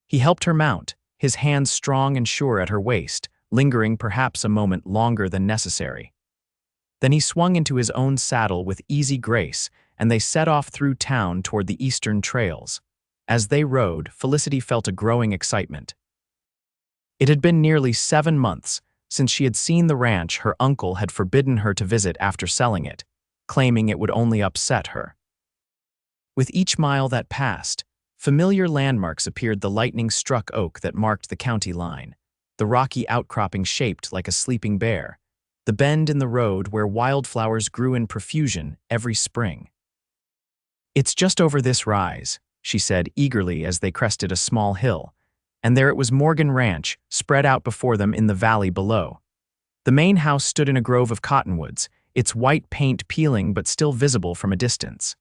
He helped her mount, his hands strong and sure at her waist, lingering perhaps a moment longer than necessary. Then he swung into his own saddle with easy grace, and they set off through town toward the eastern trails. As they rode, Felicity felt a growing excitement. It had been nearly 7 months since she had seen the ranch her uncle had forbidden her to visit after selling it, claiming it would only upset her. With each mile that passed, familiar landmarks appeared: the lightning-struck oak that marked the county line, the rocky outcropping shaped like a sleeping bear, the bend in the road where wildflowers grew in profusion every spring. "It's just over this rise," she said eagerly as they crested a small hill, and there it was, Morgan Ranch, spread out before them in the valley below. The main house stood in a grove of cottonwoods, its white paint peeling but still visible from a distance.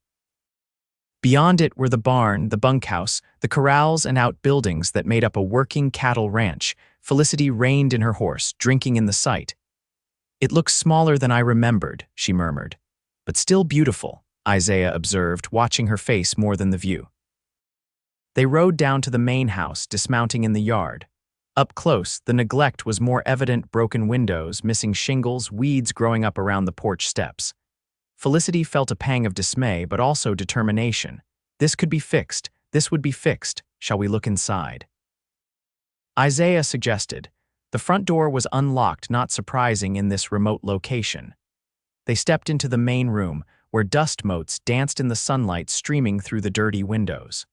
Beyond it were the barn, the bunkhouse, the corrals and outbuildings that made up a working cattle ranch. Felicity reined in her horse, drinking in the sight. "It looks smaller than I remembered," she murmured. "But still beautiful," Isaiah observed, watching her face more than the view. They rode down to the main house, dismounting in the yard. Up close, the neglect was more evident: broken windows, missing shingles, weeds growing up around the porch steps. Felicity felt a pang of dismay, but also determination. This could be fixed. This would be fixed. "Shall we look inside?" Isaiah suggested. The front door was unlocked, not surprising in this remote location. They stepped into the main room, where dust motes danced in the sunlight streaming through the dirty windows.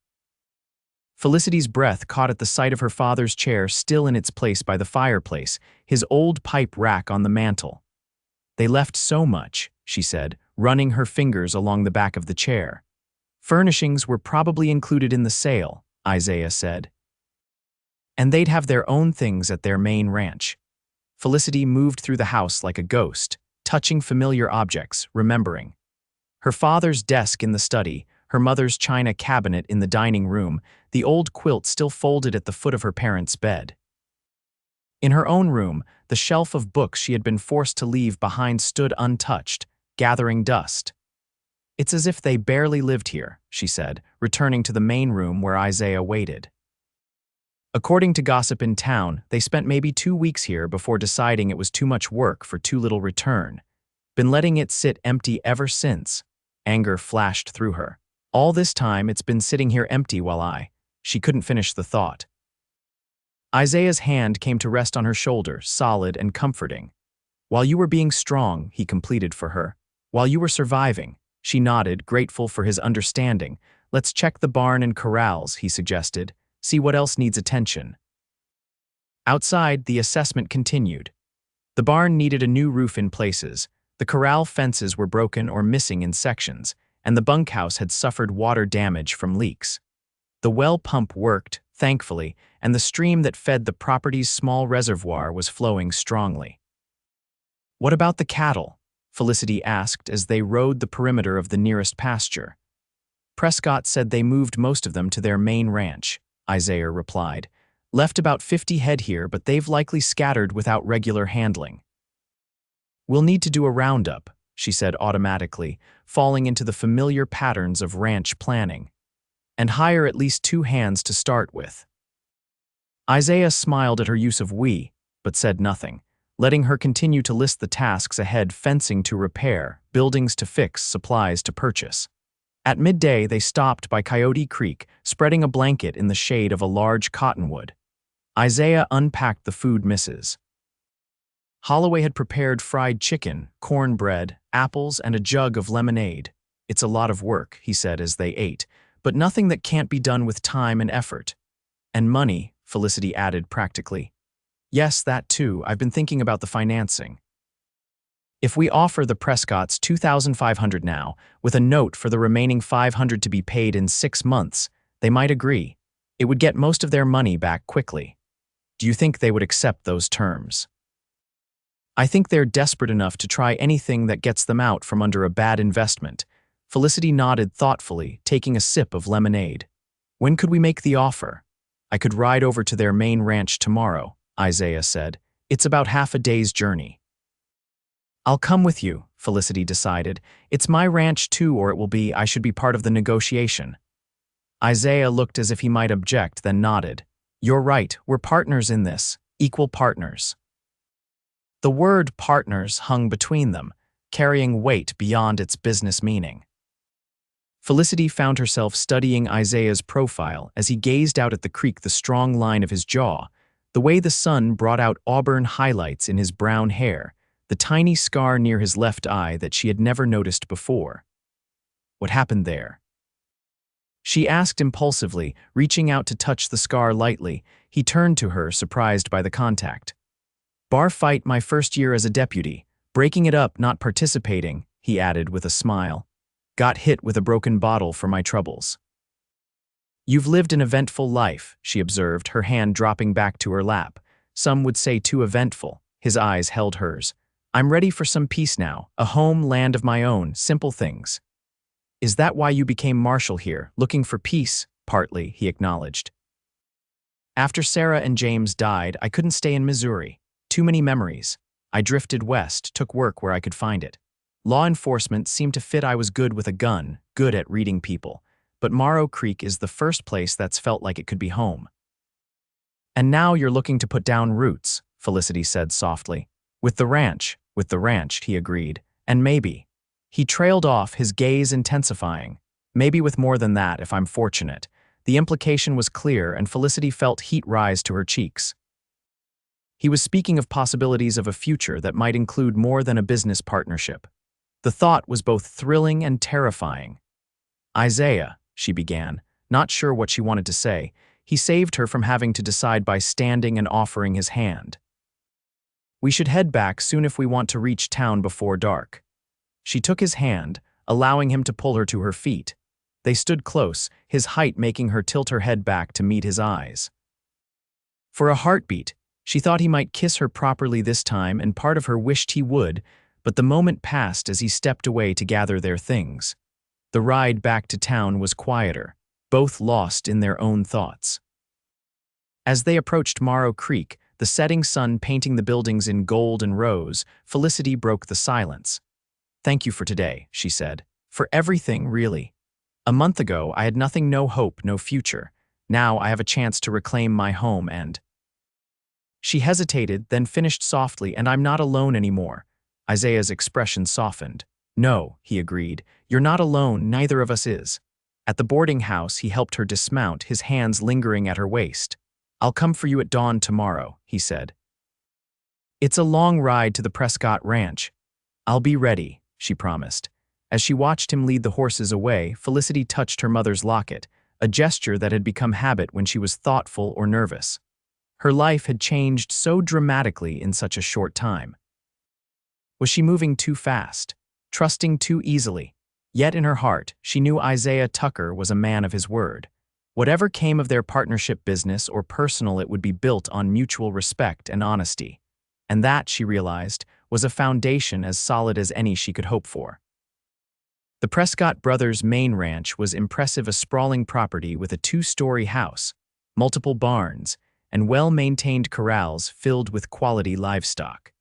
Felicity's breath caught at the sight of her father's chair still in its place by the fireplace, his old pipe rack on the mantel. "They left so much," she said, running her fingers along the back of the chair. "Furnishings were probably included in the sale," Isaiah said. "And they'd have their own things at their main ranch." Felicity moved through the house like a ghost, touching familiar objects, remembering. Her father's desk in the study, her mother's china cabinet in the dining room, the old quilt still folded at the foot of her parents' bed. In her own room, the shelf of books she had been forced to leave behind stood untouched, gathering dust. "It's as if they barely lived here," she said, returning to the main room where Isaiah waited. According to gossip in town, they spent maybe 2 weeks here before deciding it was too much work for too little return. Been letting it sit empty ever since. Anger flashed through her. All this time it's been sitting here empty while She couldn't finish the thought. Isaiah's hand came to rest on her shoulder, solid and comforting. While you were being strong, he completed for her. While you were surviving, she nodded, grateful for his understanding. Let's check the barn and corrals, he suggested. See what else needs attention. Outside, the assessment continued. The barn needed a new roof in places. The corral fences were broken or missing in sections, and the bunkhouse had suffered water damage from leaks. The well pump worked, thankfully, and the stream that fed the property's small reservoir was flowing strongly. What about the cattle? Felicity asked as they rode the perimeter of the nearest pasture. Prescott said they moved most of them to their main ranch, Isaiah replied. Left about 50 head here, but they've likely scattered without regular handling. We'll need to do a roundup, she said automatically, falling into the familiar patterns of ranch planning. And hire at least 2 hands to start with. Isaiah smiled at her use of we, but said nothing, letting her continue to list the tasks ahead: fencing to repair, buildings to fix, supplies to purchase. At midday, they stopped by Coyote Creek, spreading a blanket in the shade of a large cottonwood. Isaiah unpacked the food misses. Holloway had prepared fried chicken, cornbread, apples, and a jug of lemonade. It's a lot of work, he said as they ate, but nothing that can't be done with time and effort. And money, Felicity added practically. Yes, that too. I've been thinking about the financing. If we offer the Prescotts $2,500 now, with a note for the remaining $500 to be paid in 6 months, they might agree. It would get most of their money back quickly. Do you think they would accept those terms? I think they're desperate enough to try anything that gets them out from under a bad investment. Felicity nodded thoughtfully, taking a sip of lemonade. When could we make the offer? I could ride over to their main ranch tomorrow, Isaiah said. It's about half a day's journey. I'll come with you, Felicity decided. It's my ranch too, or it will be. I should be part of the negotiation. Isaiah looked as if he might object, then nodded. You're right, we're partners in this, equal partners. The word partners hung between them, carrying weight beyond its business meaning. Felicity found herself studying Isaiah's profile as he gazed out at the creek, the strong line of his jaw, the way the sun brought out auburn highlights in his brown hair, the tiny scar near his left eye that she had never noticed before. What happened there? She asked impulsively, reaching out to touch the scar lightly. He turned to her, surprised by the contact. Bar fight my first year as a deputy. Breaking it up, not participating, he added with a smile. Got hit with a broken bottle for my troubles. You've lived an eventful life, she observed, her hand dropping back to her lap. Some would say too eventful. His eyes held hers. I'm ready for some peace now, a home, land of my own, simple things. Is that why you became marshal here, looking for peace? Partly, he acknowledged. After Sarah and James died, I couldn't stay in Missouri. Too many memories. I drifted west, took work where I could find it. Law enforcement seemed to fit. I was good with a gun, good at reading people. But Morrow Creek is the first place that's felt like it could be home. And now you're looking to put down roots, Felicity said softly. With the ranch, he agreed. And maybe. He trailed off, his gaze intensifying. Maybe with more than that, if I'm fortunate. The implication was clear, and Felicity felt heat rise to her cheeks. He was speaking of possibilities of a future that might include more than a business partnership. The thought was both thrilling and terrifying. Isaiah, she began, not sure what she wanted to say. He saved her from having to decide by standing and offering his hand. We should head back soon if we want to reach town before dark. She took his hand, allowing him to pull her to her feet. They stood close, his height making her tilt her head back to meet his eyes. For a heartbeat, she thought he might kiss her properly this time, and part of her wished he would, but the moment passed as he stepped away to gather their things. The ride back to town was quieter, both lost in their own thoughts. As they approached Morrow Creek, the setting sun painting the buildings in gold and rose, Felicity broke the silence. Thank you for today, she said. For everything, really. A month ago, I had nothing, no hope, no future. Now I have a chance to reclaim my home and—" She hesitated, then finished softly, "and I'm not alone anymore." Isaiah's expression softened. "No," he agreed. "You're not alone, neither of us is." At the boarding house, he helped her dismount, his hands lingering at her waist. "I'll come for you at dawn tomorrow," he said. "It's a long ride to the Prescott Ranch." "I'll be ready," she promised. As she watched him lead the horses away, Felicity touched her mother's locket, a gesture that had become habit when she was thoughtful or nervous. Her life had changed so dramatically in such a short time. Was she moving too fast, trusting too easily? Yet in her heart, she knew Isaiah Tucker was a man of his word. Whatever came of their partnership, business or personal, it would be built on mutual respect and honesty. And that, she realized, was a foundation as solid as any she could hope for. The Prescott brothers' main ranch was impressive, a sprawling property with a 2-story house, multiple barns, and well-maintained corrals filled with quality livestock.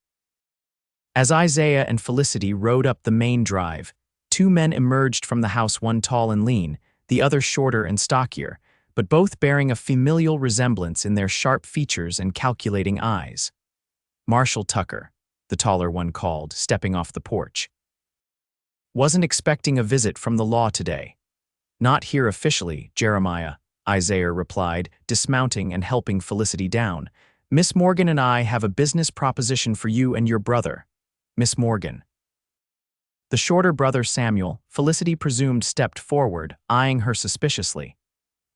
As Isaiah and Felicity rode up the main drive, 2 men emerged from the house, one tall and lean, the other shorter and stockier, but both bearing a familial resemblance in their sharp features and calculating eyes. "Marshal Tucker," the taller one called, stepping off the porch. "Wasn't expecting a visit from the law today." "Not here officially, Jeremiah," Isaiah replied, dismounting and helping Felicity down. "Miss Morgan and I have a business proposition for you and your brother." "Miss Morgan." The shorter brother Samuel, Felicity presumed, stepped forward, eyeing her suspiciously.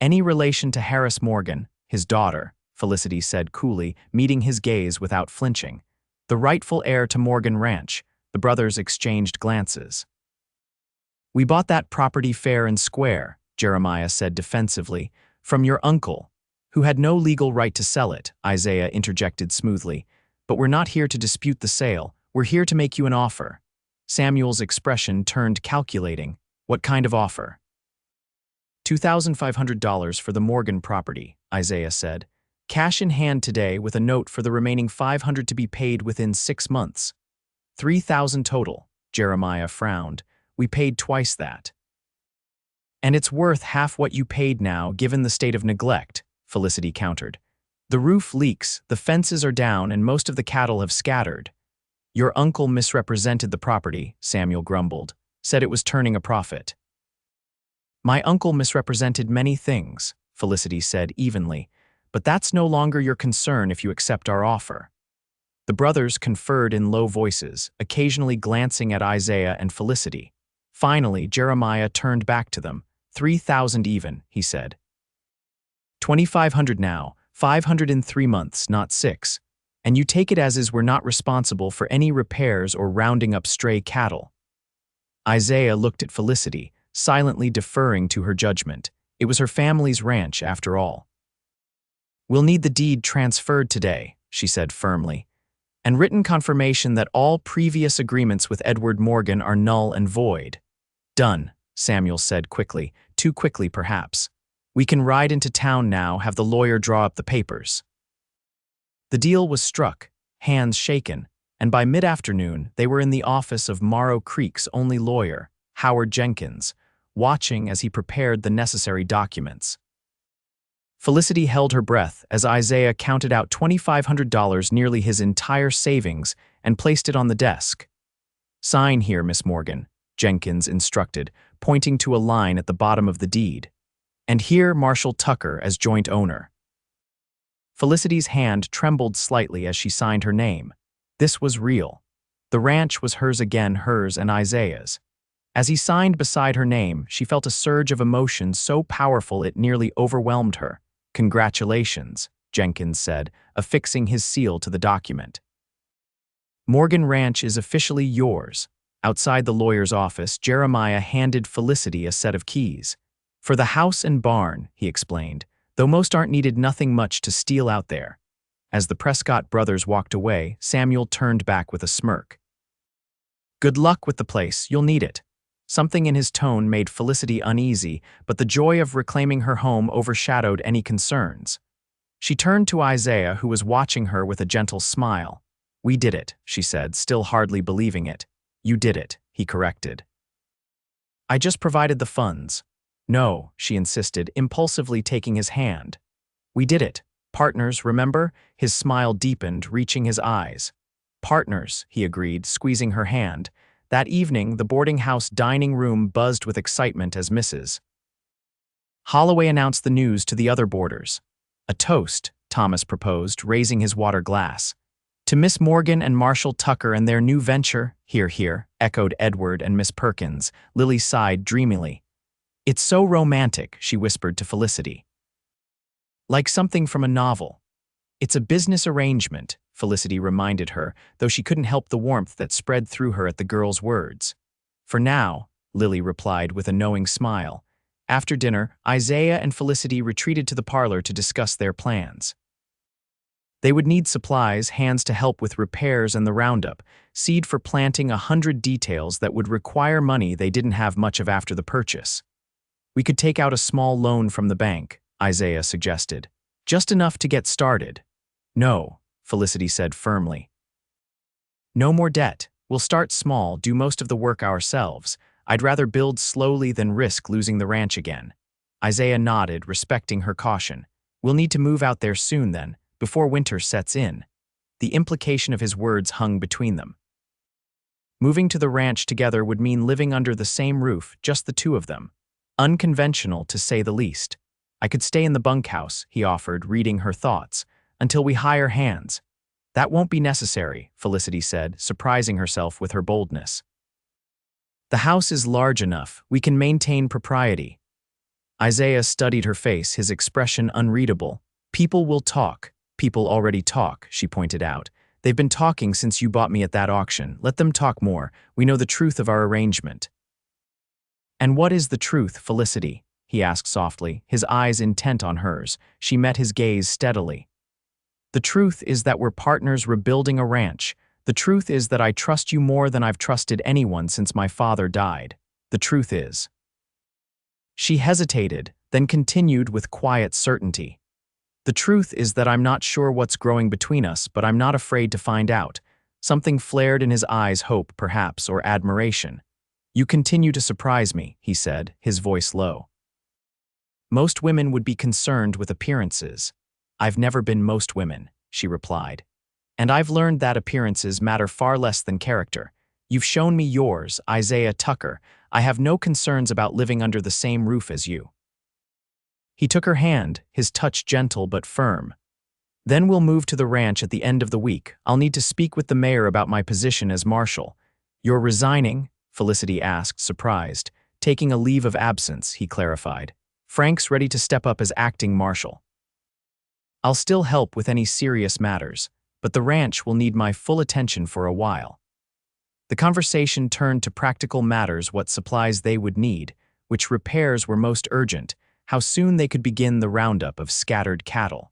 "Any relation to Harris Morgan, his daughter," Felicity said coolly, meeting his gaze without flinching. "The rightful heir to Morgan Ranch." The brothers exchanged glances. "We bought that property fair and square," Jeremiah said defensively, "from your uncle, who had no legal right to sell it," Isaiah interjected smoothly. "But we're not here to dispute the sale. We're here to make you an offer." Samuel's expression turned calculating. "What kind of offer?" $2,500 for the Morgan property," Isaiah said. "Cash in hand today with a note for the remaining $500 to be paid within 6 months. $3,000 total," Jeremiah frowned. "We paid twice that." "And it's worth half what you paid now, given the state of neglect," Felicity countered. "The roof leaks, the fences are down, and most of the cattle have scattered." "Your uncle misrepresented the property," Samuel grumbled, "said it was turning a profit." "My uncle misrepresented many things," Felicity said evenly, "but that's no longer your concern if you accept our offer." The brothers conferred in low voices, occasionally glancing at Isaiah and Felicity. Finally, Jeremiah turned back to them. $3,000 even," he said. $2,500 now, 500 in 3 months, not 6. And you take it as is, we're not responsible for any repairs or rounding up stray cattle." Isaiah looked at Felicity, silently deferring to her judgment. It was her family's ranch, after all. "We'll need the deed transferred today," she said firmly, "and written confirmation that all previous agreements with Edward Morgan are null and void." "Done," Samuel said quickly, too quickly perhaps. "We can ride into town now, have the lawyer draw up the papers." The deal was struck, hands shaken, and by mid-afternoon they were in the office of Morrow Creek's only lawyer, Howard Jenkins, watching as he prepared the necessary documents. Felicity held her breath as Isaiah counted out $2,500, nearly his entire savings, and placed it on the desk. "Sign here, Miss Morgan," Jenkins instructed, pointing to a line at the bottom of the deed. "And here Marshal Tucker as joint owner." Felicity's hand trembled slightly as she signed her name. This was real. The ranch was hers again, hers and Isaiah's. As he signed beside her name, she felt a surge of emotion so powerful it nearly overwhelmed her. "Congratulations," Jenkins said, affixing his seal to the document. "Morgan Ranch is officially yours." Outside the lawyer's office, Jeremiah handed Felicity a set of keys. "For the house and barn," he explained, "though most aren't needed, nothing much to steal out there." As the Prescott brothers walked away, Samuel turned back with a smirk. "Good luck with the place, you'll need it." Something in his tone made Felicity uneasy, but the joy of reclaiming her home overshadowed any concerns. She turned to Isaiah, who was watching her with a gentle smile. "We did it," she said, still hardly believing it. "You did it," he corrected. "I just provided the funds." No, she insisted, impulsively taking his hand. We did it. Partners, remember? His smile deepened, reaching his eyes. Partners, he agreed, squeezing her hand. That evening, the boarding house dining room buzzed with excitement as Mrs. Holloway announced the news to the other boarders. A toast, Thomas proposed, raising his water glass. To Miss Morgan and Marshal Tucker and their new venture, hear, hear, echoed Edward and Miss Perkins. Lily sighed dreamily. It's so romantic, she whispered to Felicity. Like something from a novel. It's a business arrangement, Felicity reminded her, though she couldn't help the warmth that spread through her at the girl's words. For now, Lily replied with a knowing smile. After dinner, Isaiah and Felicity retreated to the parlor to discuss their plans. They would need supplies, hands to help with repairs and the roundup, seed for planting 100 details that would require money they didn't have much of after the purchase. We could take out a small loan from the bank, Isaiah suggested. Just enough to get started. No, Felicity said firmly. No more debt. We'll start small, do most of the work ourselves. I'd rather build slowly than risk losing the ranch again. Isaiah nodded, respecting her caution. We'll need to move out there soon then, before winter sets in. The implication of his words hung between them. Moving to the ranch together would mean living under the same roof, just the two of them. Unconventional, to say the least. I could stay in the bunkhouse, he offered, reading her thoughts, until we hire hands. That won't be necessary, Felicity said, surprising herself with her boldness. The house is large enough. We can maintain propriety. Isaiah studied her face, his expression unreadable. People will talk. People already talk, she pointed out. They've been talking since you bought me at that auction. Let them talk more. We know the truth of our arrangement. And what is the truth, Felicity? He asked softly, his eyes intent on hers. She met his gaze steadily. The truth is that we're partners rebuilding a ranch. The truth is that I trust you more than I've trusted anyone since my father died. The truth is. She hesitated, then continued with quiet certainty. The truth is that I'm not sure what's growing between us, but I'm not afraid to find out. Something flared in his eyes, hope, perhaps, or admiration. You continue to surprise me, he said, his voice low. Most women would be concerned with appearances. I've never been most women, she replied. And I've learned that appearances matter far less than character. You've shown me yours, Isaiah Tucker. I have no concerns about living under the same roof as you. He took her hand, his touch gentle but firm. Then we'll move to the ranch at the end of the week. I'll need to speak with the mayor about my position as marshal. You're resigning? Felicity asked, surprised. Taking a leave of absence, he clarified. Frank's ready to step up as acting marshal. I'll still help with any serious matters, but the ranch will need my full attention for a while. The conversation turned to practical matters, what supplies they would need, which repairs were most urgent, how soon they could begin the roundup of scattered cattle.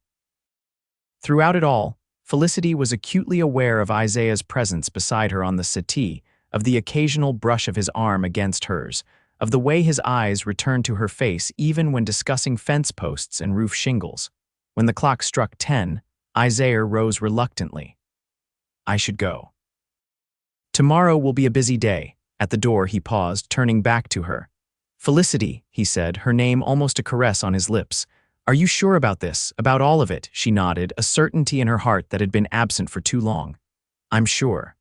Throughout it all, Felicity was acutely aware of Isaiah's presence beside her on the settee, of the occasional brush of his arm against hers, of the way his eyes returned to her face even when discussing fence posts and roof shingles. When the clock struck 10, Isaiah rose reluctantly. I should go. Tomorrow will be a busy day. At the door he paused, turning back to her. Felicity, he said, her name almost a caress on his lips. Are you sure about this, about all of it? She nodded, a certainty in her heart that had been absent for too long. I'm sure.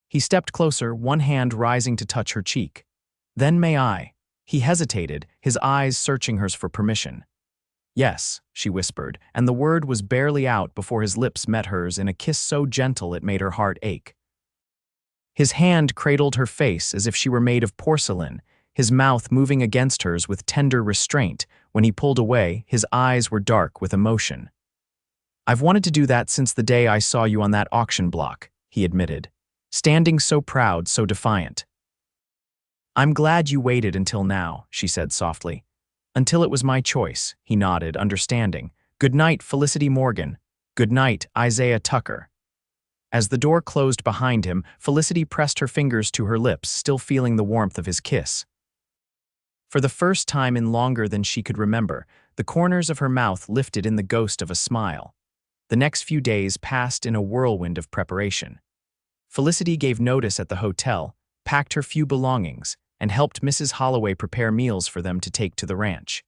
He stepped closer, one hand rising to touch her cheek. Then may I? He hesitated, his eyes searching hers for permission. Yes, she whispered, and the word was barely out before his lips met hers in a kiss so gentle it made her heart ache. His hand cradled her face as if she were made of porcelain, his mouth moving against hers with tender restraint. When he pulled away, his eyes were dark with emotion. I've wanted to do that since the day I saw you on that auction block, he admitted, standing so proud, so defiant. I'm glad you waited until now, she said softly. Until it was my choice, he nodded, understanding. Good night, Felicity Morgan. Good night, Isaiah Tucker. As the door closed behind him, Felicity pressed her fingers to her lips, still feeling the warmth of his kiss. For the first time in longer than she could remember, the corners of her mouth lifted in the ghost of a smile. The next few days passed in a whirlwind of preparation. Felicity gave notice at the hotel, packed her few belongings, and helped Mrs. Holloway prepare meals for them to take to the ranch.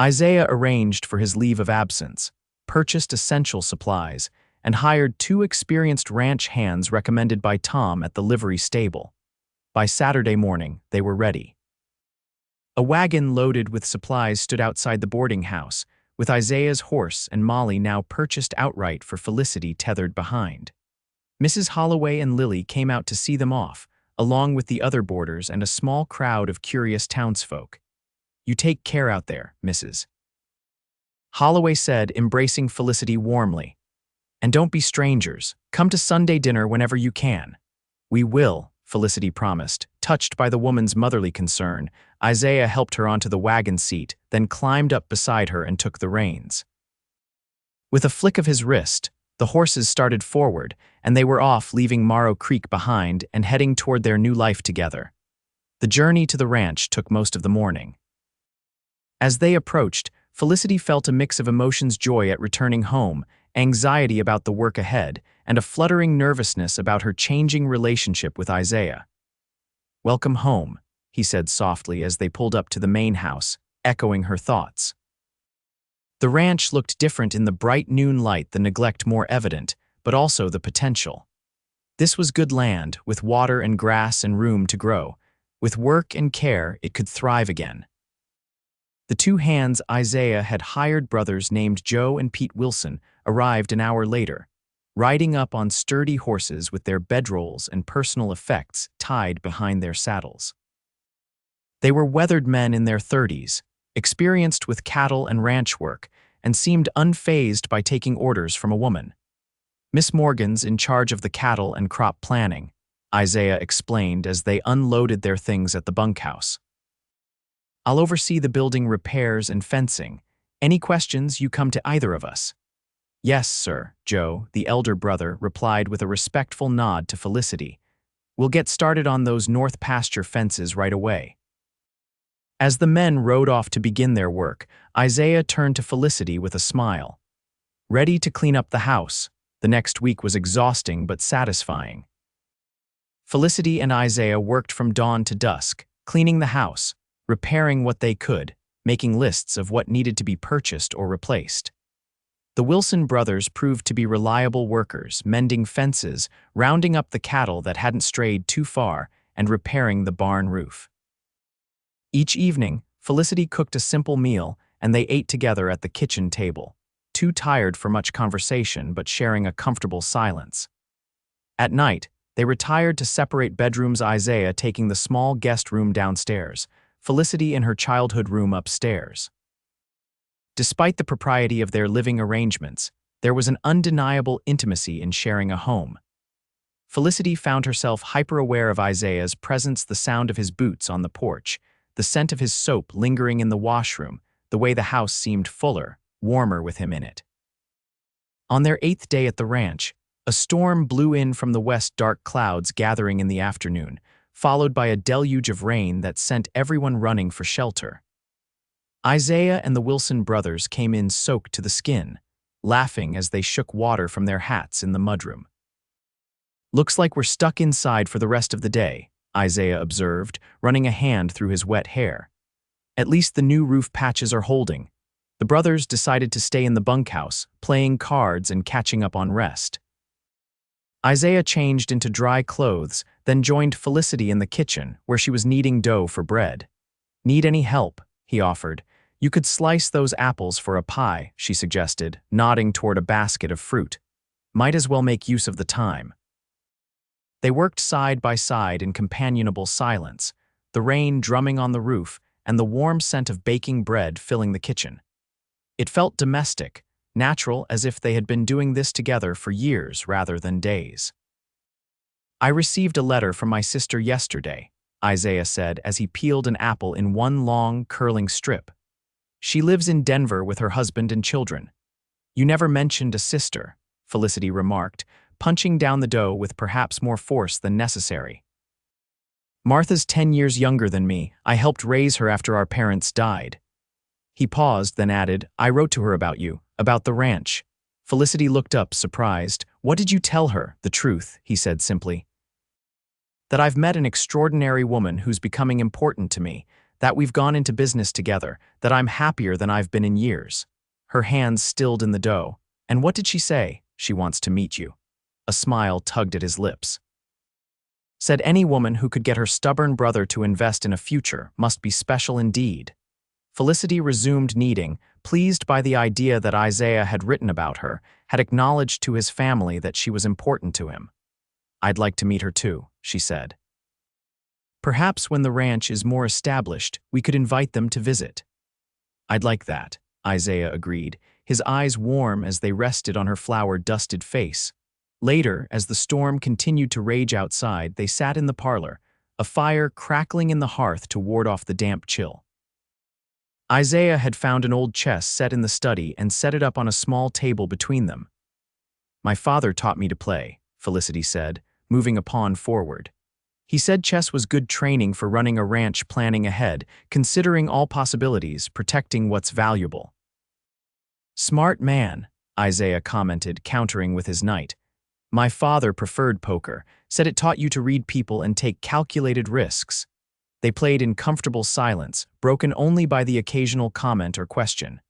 Isaiah arranged for his leave of absence, purchased essential supplies, and hired 2 experienced ranch hands recommended by Tom at the livery stable. By Saturday morning, they were ready. A wagon loaded with supplies stood outside the boarding house, with Isaiah's horse and Molly now purchased outright for Felicity tethered behind. Mrs. Holloway and Lily came out to see them off, along with the other boarders and a small crowd of curious townsfolk. "You take care out there, Mrs. Holloway said, embracing Felicity warmly. "And don't be strangers. Come to Sunday dinner whenever you can." "We will," Felicity promised. Touched by the woman's motherly concern, Isaiah helped her onto the wagon seat, then climbed up beside her and took the reins. With a flick of his wrist, the horses started forward, and they were off, leaving Morrow Creek behind and heading toward their new life together. The journey to the ranch took most of the morning. As they approached, Felicity felt a mix of emotions: joy at returning home, anxiety about the work ahead, and a fluttering nervousness about her changing relationship with Isaiah. "Welcome home," he said softly as they pulled up to the main house, echoing her thoughts. The ranch looked different in the bright noon light, the neglect more evident, but also the potential. This was good land, with water and grass and room to grow. With work and care, it could thrive again. The 2 hands Isaiah had hired, brothers named Joe and Pete Wilson, arrived an hour later, riding up on sturdy horses with their bedrolls and personal effects tied behind their saddles. They were weathered men in their 30s, experienced with cattle and ranch work, and seemed unfazed by taking orders from a woman. "Miss Morgan's in charge of the cattle and crop planning," Isaiah explained as they unloaded their things at the bunkhouse. "I'll oversee the building repairs and fencing. Any questions, you come to either of us." "Yes, sir," Joe, the elder brother, replied with a respectful nod to Felicity. "We'll get started on those north pasture fences right away." As the men rode off to begin their work, Isaiah turned to Felicity with a smile. "Ready to clean up the house." The next week was exhausting but satisfying. Felicity and Isaiah worked from dawn to dusk, cleaning the house, repairing what they could, making lists of what needed to be purchased or replaced. The Wilson brothers proved to be reliable workers, mending fences, rounding up the cattle that hadn't strayed too far, and repairing the barn roof. Each evening, Felicity cooked a simple meal, and they ate together at the kitchen table, too tired for much conversation but sharing a comfortable silence. At night, they retired to separate bedrooms, Isaiah taking the small guest room downstairs, Felicity in her childhood room upstairs. Despite the propriety of their living arrangements, there was an undeniable intimacy in sharing a home. Felicity found herself hyper-aware of Isaiah's presence, the sound of his boots on the porch, the scent of his soap lingering in the washroom, the way the house seemed fuller, warmer with him in it. On their 8th day at the ranch, a storm blew in from the west, dark clouds gathering in the afternoon, followed by a deluge of rain that sent everyone running for shelter. Isaiah and the Wilson brothers came in soaked to the skin, laughing as they shook water from their hats in the mudroom. "Looks like we're stuck inside for the rest of the day," Isaiah observed, running a hand through his wet hair. "At least the new roof patches are holding." The brothers decided to stay in the bunkhouse, playing cards and catching up on rest. Isaiah changed into dry clothes, then joined Felicity in the kitchen, where she was kneading dough for bread. "Need any help?" he offered. "You could slice those apples for a pie," she suggested, nodding toward a basket of fruit. "Might as well make use of the time." They worked side by side in companionable silence, the rain drumming on the roof and the warm scent of baking bread filling the kitchen. It felt domestic, natural, as if they had been doing this together for years rather than days. "I received a letter from my sister yesterday," Isaiah said as he peeled an apple in one long, curling strip. "She lives in Denver with her husband and children." "You never mentioned a sister," Felicity remarked, punching down the dough with perhaps more force than necessary. "Martha's 10 years younger than me. I helped raise her after our parents died." He paused, then added, "I wrote to her about you, about the ranch." Felicity looked up, surprised. "What did you tell her?" "The truth," he said simply. That I've met an extraordinary woman who's becoming important to me, that we've gone into business together, that I'm happier than I've been in years. Her hands stilled in the dough. And what did she say? She wants to meet you. A smile tugged at his lips. Said any woman who could get her stubborn brother to invest in a future must be special indeed. Felicity resumed kneading, pleased by the idea that Isaiah had written about her, had acknowledged to his family that she was important to him. I'd like to meet her too, she said. Perhaps when the ranch is more established, we could invite them to visit. I'd like that, Isaiah agreed, his eyes warm as they rested on her flour-dusted face. Later, as the storm continued to rage outside, they sat in the parlor, a fire crackling in the hearth to ward off the damp chill. Isaiah had found an old chess set in the study and set it up on a small table between them. My father taught me to play, Felicity said, moving a pawn forward. He said chess was good training for running a ranch, planning ahead, considering all possibilities, protecting what's valuable. Smart man, Isaiah commented, countering with his knight. My father preferred poker, said it taught you to read people and take calculated risks. They played in comfortable silence, broken only by the occasional comment or question.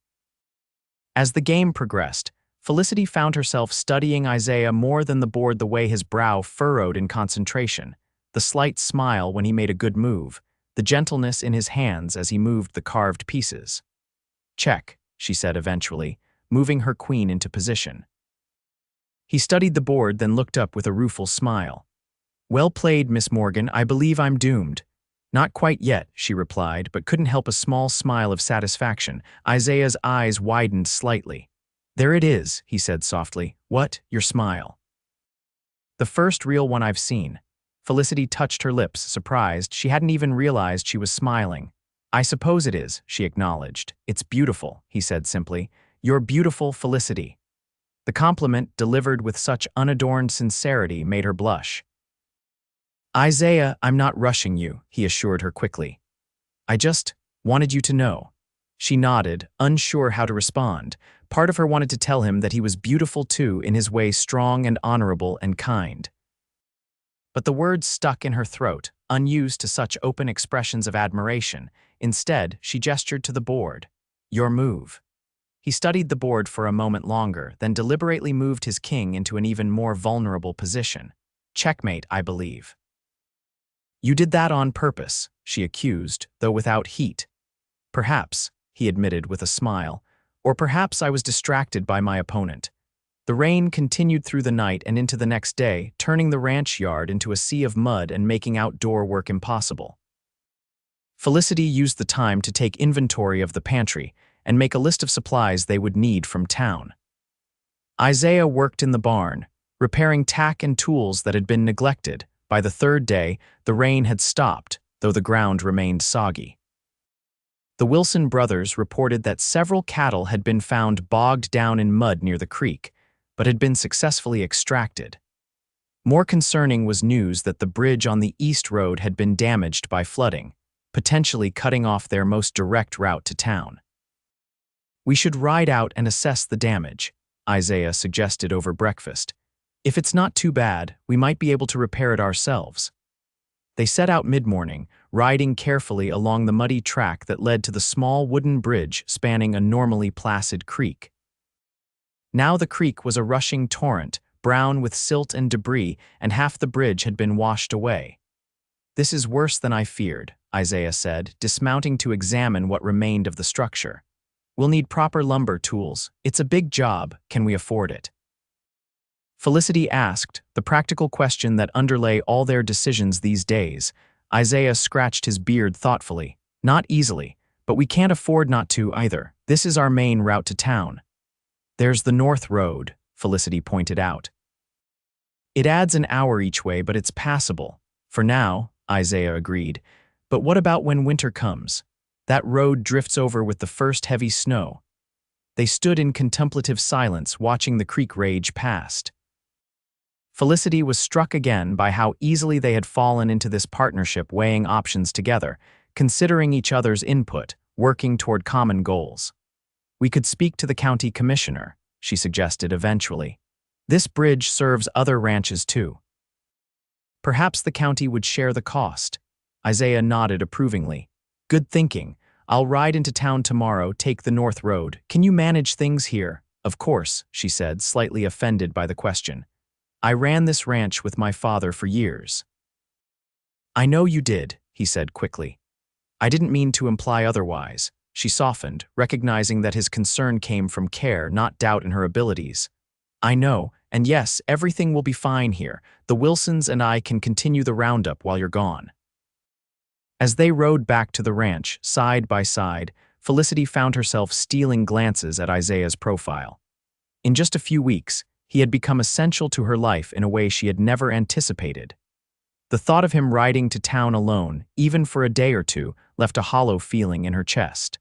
As the game progressed, Felicity found herself studying Isaiah more than the board, the way his brow furrowed in concentration, the slight smile when he made a good move, the gentleness in his hands as he moved the carved pieces. Check, she said eventually, moving her queen into position. He studied the board, then looked up with a rueful smile. Well played, Miss Morgan, I believe I'm doomed. Not quite yet, she replied, but couldn't help a small smile of satisfaction. Isaiah's eyes widened slightly. There it is, he said softly. What? Your smile. The first real one I've seen. Felicity touched her lips, surprised. She hadn't even realized she was smiling. I suppose it is, she acknowledged. It's beautiful, he said simply. You're beautiful, Felicity. The compliment, delivered with such unadorned sincerity, made her blush. Isaiah, I'm not rushing you, he assured her quickly. I just wanted you to know. She nodded, unsure how to respond. Part of her wanted to tell him that he was beautiful too, in his way, strong and honorable and kind. But the words stuck in her throat, unused to such open expressions of admiration. Instead, she gestured to the board. Your move. He studied the board for a moment longer, then deliberately moved his king into an even more vulnerable position. Checkmate, I believe. You did that on purpose, she accused, though without heat. Perhaps, he admitted with a smile, or perhaps I was distracted by my opponent. The rain continued through the night and into the next day, turning the ranch yard into a sea of mud and making outdoor work impossible. Felicity used the time to take inventory of the pantry and make a list of supplies they would need from town. Isaiah worked in the barn, repairing tack and tools that had been neglected. By the third day, the rain had stopped, though the ground remained soggy. The Wilson brothers reported that several cattle had been found bogged down in mud near the creek, but had been successfully extracted. More concerning was news that the bridge on the East Road had been damaged by flooding, potentially cutting off their most direct route to town. We should ride out and assess the damage, Isaiah suggested over breakfast. If it's not too bad, we might be able to repair it ourselves. They set out mid-morning, riding carefully along the muddy track that led to the small wooden bridge spanning a normally placid creek. Now the creek was a rushing torrent, brown with silt and debris, and half the bridge had been washed away. This is worse than I feared, Isaiah said, dismounting to examine what remained of the structure. We'll need proper lumber tools. It's a big job. Can we afford it? Felicity asked, the practical question that underlay all their decisions these days. Isaiah scratched his beard thoughtfully. Not easily, but we can't afford not to either. This is our main route to town. There's the North Road, Felicity pointed out. It adds an hour each way, but it's passable. For now, Isaiah agreed. But what about when winter comes? That road drifts over with the first heavy snow. They stood in contemplative silence, watching the creek rage past. Felicity was struck again by how easily they had fallen into this partnership, weighing options together, considering each other's input, working toward common goals. We could speak to the county commissioner, she suggested eventually. This bridge serves other ranches too. Perhaps the county would share the cost. Isaiah nodded approvingly. Good thinking. I'll ride into town tomorrow, take the North Road. Can you manage things here? Of course, she said, slightly offended by the question. I ran this ranch with my father for years. I know you did, he said quickly. I didn't mean to imply otherwise. She softened, recognizing that his concern came from care, not doubt in her abilities. I know, and yes, everything will be fine here. The Wilsons and I can continue the roundup while you're gone. As they rode back to the ranch, side by side, Felicity found herself stealing glances at Isaiah's profile. In just a few weeks, he had become essential to her life in a way she had never anticipated. The thought of him riding to town alone, even for a day or two, left a hollow feeling in her chest.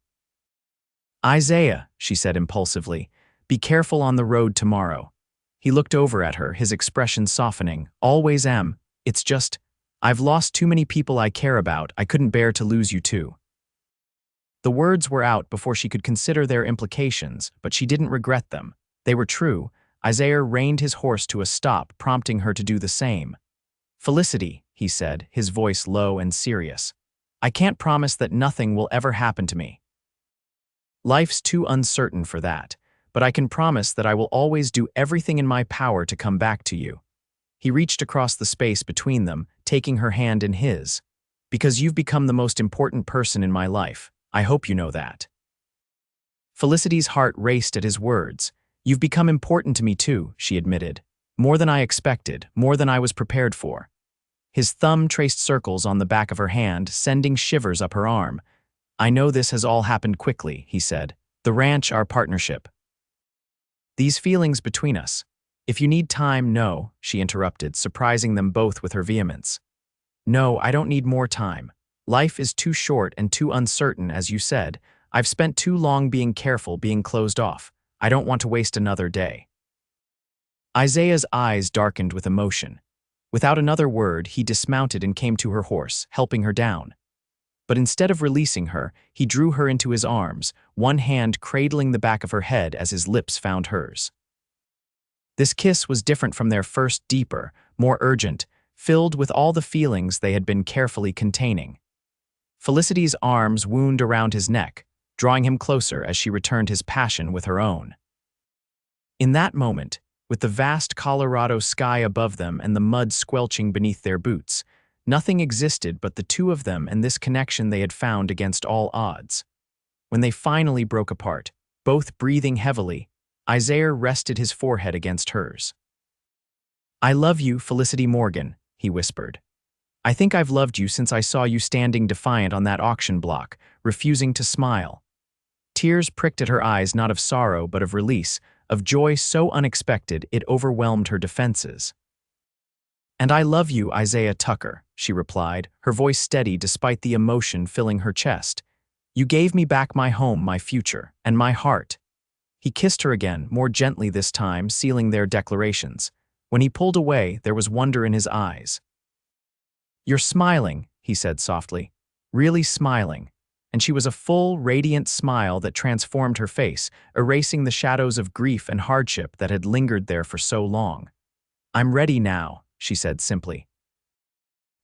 Isaiah, she said impulsively, be careful on the road tomorrow. He looked over at her, his expression softening. Always am. It's just, I've lost too many people I care about. I couldn't bear to lose you too. The words were out before she could consider their implications, but she didn't regret them. They were true. Isaiah reined his horse to a stop, prompting her to do the same. Felicity, he said, his voice low and serious. I can't promise that nothing will ever happen to me. Life's too uncertain for that, but I can promise that I will always do everything in my power to come back to you. He reached across the space between them, taking her hand in his. Because you've become the most important person in my life. I hope you know that. Felicity's heart raced at his words. You've become important to me too, she admitted. More than I expected, more than I was prepared for. His thumb traced circles on the back of her hand, sending shivers up her arm. I know this has all happened quickly, he said. The ranch, our partnership. These feelings between us. If you need time, no, she interrupted, surprising them both with her vehemence. No, I don't need more time. Life is too short and too uncertain, as you said. I've spent too long being careful, being closed off. I don't want to waste another day. Isaiah's eyes darkened with emotion. Without another word, he dismounted and came to her horse, helping her down. But instead of releasing her, he drew her into his arms, one hand cradling the back of her head as his lips found hers. This kiss was different from their first, deeper, more urgent, filled with all the feelings they had been carefully containing. Felicity's arms wound around his neck, drawing him closer as she returned his passion with her own. In that moment, with the vast Colorado sky above them and the mud squelching beneath their boots, nothing existed but the two of them and this connection they had found against all odds. When they finally broke apart, both breathing heavily, Isaiah rested his forehead against hers. I love you, Felicity Morgan, he whispered. I think I've loved you since I saw you standing defiant on that auction block, refusing to smile. Tears pricked at her eyes, not of sorrow but of release, of joy so unexpected it overwhelmed her defenses. And I love you, Isaiah Tucker, she replied, her voice steady despite the emotion filling her chest. You gave me back my home, my future, and my heart. He kissed her again, more gently this time, sealing their declarations. When he pulled away, there was wonder in his eyes. You're smiling, he said softly, really smiling. And she was a full, radiant smile that transformed her face, erasing the shadows of grief and hardship that had lingered there for so long. I'm ready now, she said simply.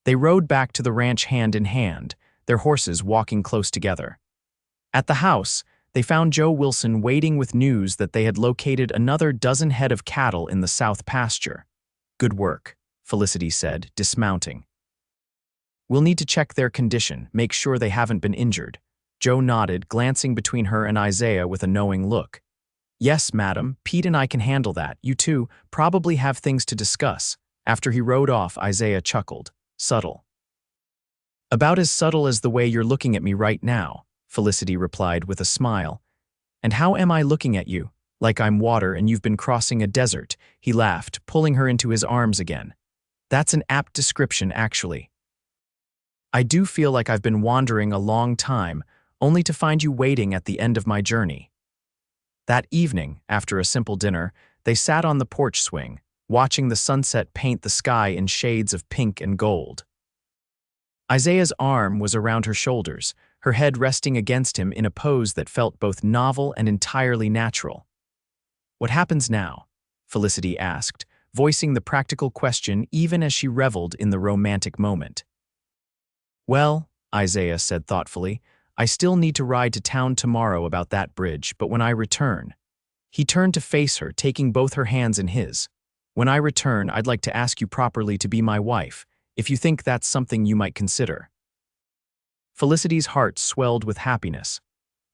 They rode back to the ranch hand in hand, their horses walking close together. At the house, they found Joe Wilson waiting with news that they had located another dozen head of cattle in the south pasture. Good work, Felicity said, dismounting. We'll need to check their condition, make sure they haven't been injured. Joe nodded, glancing between her and Isaiah with a knowing look. Yes, madam, Pete and I can handle that. You two probably have things to discuss. After he rode off, Isaiah chuckled. Subtle. About as subtle as the way you're looking at me right now, Felicity replied with a smile. And how am I looking at you? Like I'm water and you've been crossing a desert, he laughed, pulling her into his arms again. That's an apt description, actually. I do feel like I've been wandering a long time, only to find you waiting at the end of my journey. That evening, after a simple dinner, they sat on the porch swing, watching the sunset paint the sky in shades of pink and gold. Isaiah's arm was around her shoulders, her head resting against him in a pose that felt both novel and entirely natural. What happens now? Felicity asked, voicing the practical question even as she reveled in the romantic moment. "Well," Isaiah said thoughtfully, "I still need to ride to town tomorrow about that bridge, but when I return—" He turned to face her, taking both her hands in his. "When I return, I'd like to ask you properly to be my wife, if you think that's something you might consider." Felicity's heart swelled with happiness.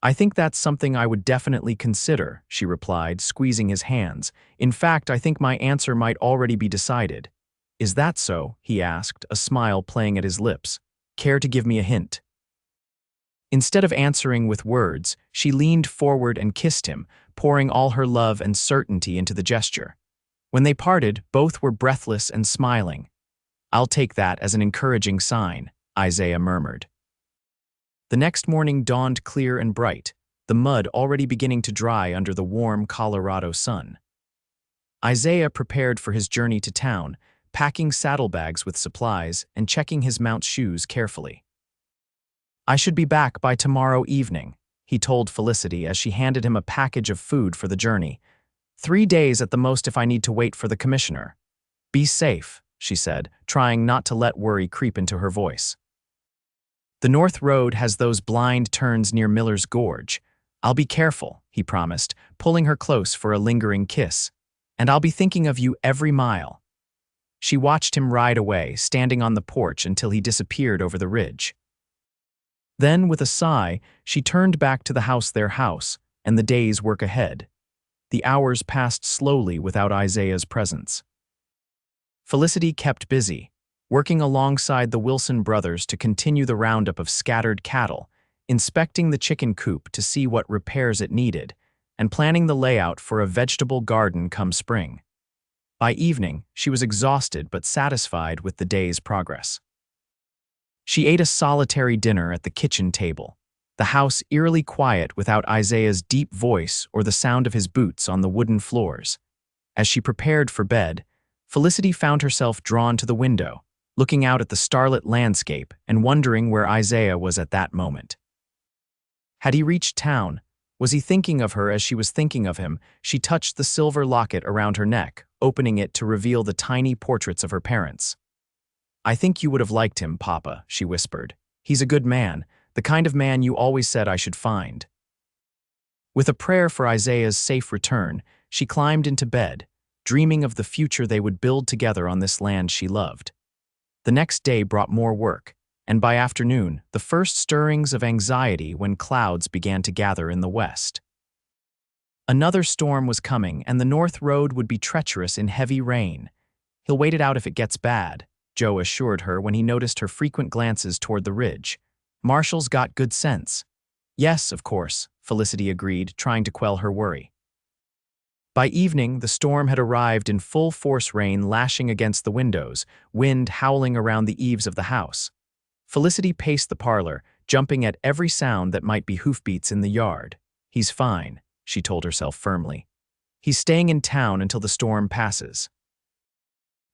"I think that's something I would definitely consider," she replied, squeezing his hands. "In fact, I think my answer might already be decided." "Is that so?" he asked, a smile playing at his lips. "Care to give me a hint?" Instead of answering with words, she leaned forward and kissed him, pouring all her love and certainty into the gesture. When they parted, both were breathless and smiling. "I'll take that as an encouraging sign," Isaiah murmured. The next morning dawned clear and bright, the mud already beginning to dry under the warm Colorado sun. Isaiah prepared for his journey to town, packing saddlebags with supplies and checking his mount's shoes carefully. "I should be back by tomorrow evening," he told Felicity as she handed him a package of food for the journey. "3 days at the most if I need to wait for the commissioner." "Be safe," she said, trying not to let worry creep into her voice. "The North Road has those blind turns near Miller's Gorge. I'll be careful," he promised, pulling her close for a lingering kiss. "And I'll be thinking of you every mile." She watched him ride away, standing on the porch until he disappeared over the ridge. Then, with a sigh, she turned back to their house, and the day's work ahead. The hours passed slowly without Isaiah's presence. Felicity kept busy, working alongside the Wilson brothers to continue the roundup of scattered cattle, inspecting the chicken coop to see what repairs it needed, and planning the layout for a vegetable garden come spring. By evening, she was exhausted but satisfied with the day's progress. She ate a solitary dinner at the kitchen table, the house eerily quiet without Isaiah's deep voice or the sound of his boots on the wooden floors. As she prepared for bed, Felicity found herself drawn to the window, looking out at the starlit landscape and wondering where Isaiah was at that moment. Had he reached town? Was he thinking of her as she was thinking of him? She touched the silver locket around her neck, opening it to reveal the tiny portraits of her parents. "I think you would have liked him, Papa," she whispered. "He's a good man, the kind of man you always said I should find." With a prayer for Isaiah's safe return, she climbed into bed, dreaming of the future they would build together on this land she loved. The next day brought more work, and by afternoon, the first stirrings of anxiety when clouds began to gather in the west. Another storm was coming, and the North Road would be treacherous in heavy rain. "He'll wait it out if it gets bad," Joe assured her when he noticed her frequent glances toward the ridge. "Marshal's got good sense." "Yes, of course," Felicity agreed, trying to quell her worry. By evening, the storm had arrived in full-force, rain lashing against the windows, wind howling around the eaves of the house. Felicity paced the parlor, jumping at every sound that might be hoofbeats in the yard. "He's fine," she told herself firmly. "He's staying in town until the storm passes."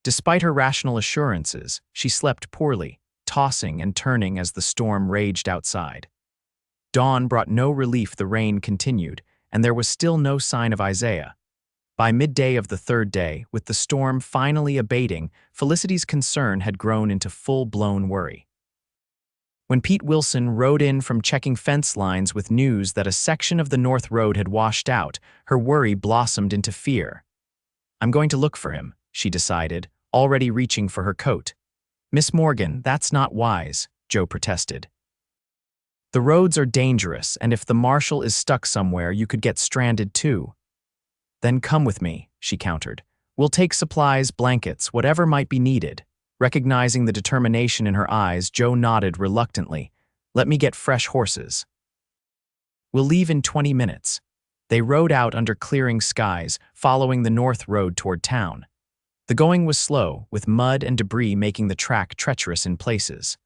Despite her rational assurances, she slept poorly, tossing and turning as the storm raged outside. Dawn brought no relief. The rain continued, and there was still no sign of Isaiah. By midday of the third day, with the storm finally abating, Felicity's concern had grown into full-blown worry. When Pete Wilson rode in from checking fence lines with news that a section of the North Road had washed out, her worry blossomed into fear. "I'm going to look for him," she decided, already reaching for her coat. "Miss Morgan, that's not wise," Joe protested. "The roads are dangerous, and if the marshal is stuck somewhere, you could get stranded too." "Then come with me," she countered. "We'll take supplies, blankets, whatever might be needed." Recognizing the determination in her eyes, Joe nodded reluctantly. "Let me get fresh horses." "We'll leave in 20 minutes. They rode out under clearing skies, following the North Road toward town. The going was slow, with mud and debris making the track treacherous in places.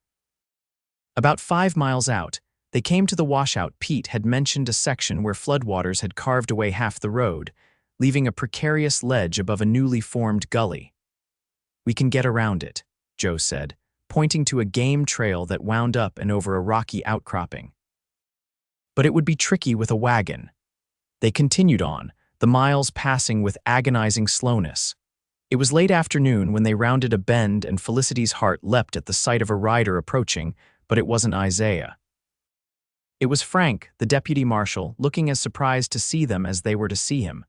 About 5 miles out, they came to the washout. Pete had mentioned a section where floodwaters had carved away half the road, leaving a precarious ledge above a newly formed gully. "We can get around it," Joe said, pointing to a game trail that wound up and over a rocky outcropping. "But it would be tricky with a wagon." They continued on, the miles passing with agonizing slowness. It was late afternoon when they rounded a bend and Felicity's heart leapt at the sight of a rider approaching, but it wasn't Isaiah. It was Frank, the deputy marshal, looking as surprised to see them as they were to see him.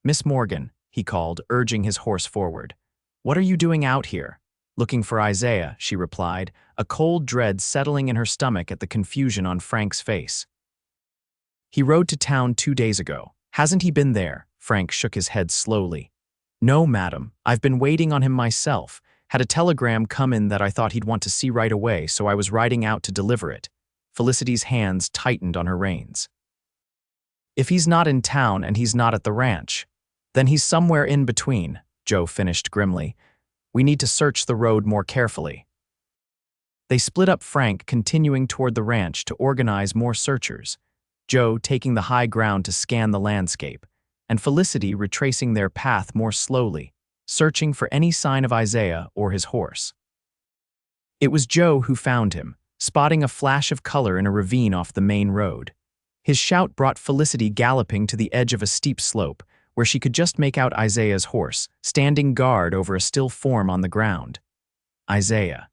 "Miss Morgan," he called, urging his horse forward. "What are you doing out here?" "Looking for Isaiah," she replied, a cold dread settling in her stomach at the confusion on Frank's face. "He rode to town 2 days ago. Hasn't he been there?" Frank shook his head slowly. "No, madam. I've been waiting on him myself. Had a telegram come in that I thought he'd want to see right away, so I was riding out to deliver it." Felicity's hands tightened on her reins. "If he's not in town and he's not at the ranch, then he's somewhere in between," Joe finished grimly. "We need to search the road more carefully." They split up, Frank continuing toward the ranch to organize more searchers, Joe taking the high ground to scan the landscape, and Felicity retracing their path more slowly, searching for any sign of Isaiah or his horse. It was Joe who found him, spotting a flash of color in a ravine off the main road. His shout brought Felicity galloping to the edge of a steep slope, where she could just make out Isaiah's horse, standing guard over a still form on the ground. "Isaiah,"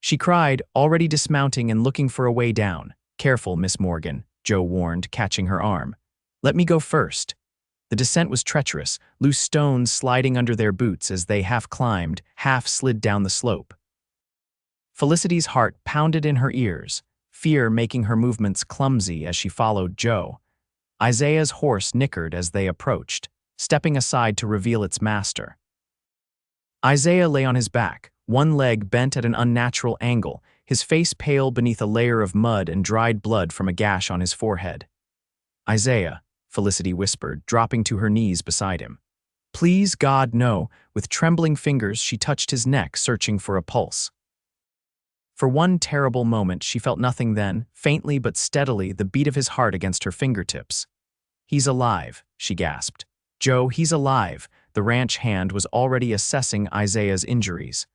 she cried, already dismounting and looking for a way down. "Careful, Miss Morgan," Joe warned, catching her arm. "Let me go first." The descent was treacherous, loose stones sliding under their boots as they half climbed, half slid down the slope. Felicity's heart pounded in her ears, fear making her movements clumsy as she followed Joe. Isaiah's horse nickered as they approached, stepping aside to reveal its master. Isaiah lay on his back, one leg bent at an unnatural angle, his face pale beneath a layer of mud and dried blood from a gash on his forehead. "Isaiah," Felicity whispered, dropping to her knees beside him. "Please, God, no." With trembling fingers, she touched his neck, searching for a pulse. For one terrible moment, she felt nothing then, faintly but steadily, the beat of his heart against her fingertips. "He's alive," she gasped. "Joe, he's alive." The ranch hand was already assessing Isaiah's injuries.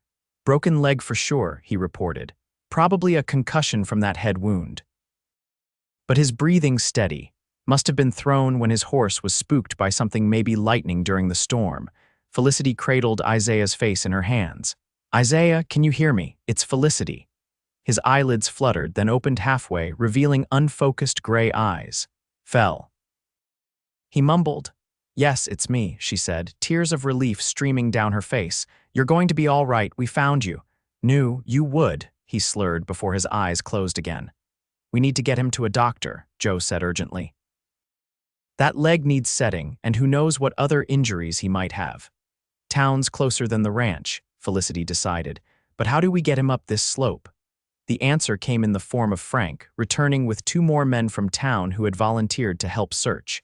"Broken leg for sure," he reported. "Probably a concussion from that head wound." But his breathing steady. Must have been thrown when his horse was spooked by something, maybe lightning during the storm. Felicity cradled Isaiah's face in her hands. "Isaiah, can you hear me? It's Felicity." His eyelids fluttered, then opened halfway, revealing unfocused gray eyes. "Fell." He mumbled. "Yes, it's me," she said, tears of relief streaming down her face. "You're going to be all right. We found you." "Knew you would," he slurred before his eyes closed again. "We need to get him to a doctor," Joe said urgently. "That leg needs setting, and who knows what other injuries he might have." "Town's closer than the ranch," Felicity decided. "But how do we get him up this slope?" The answer came in the form of Frank, returning with 2 more men from town who had volunteered to help search.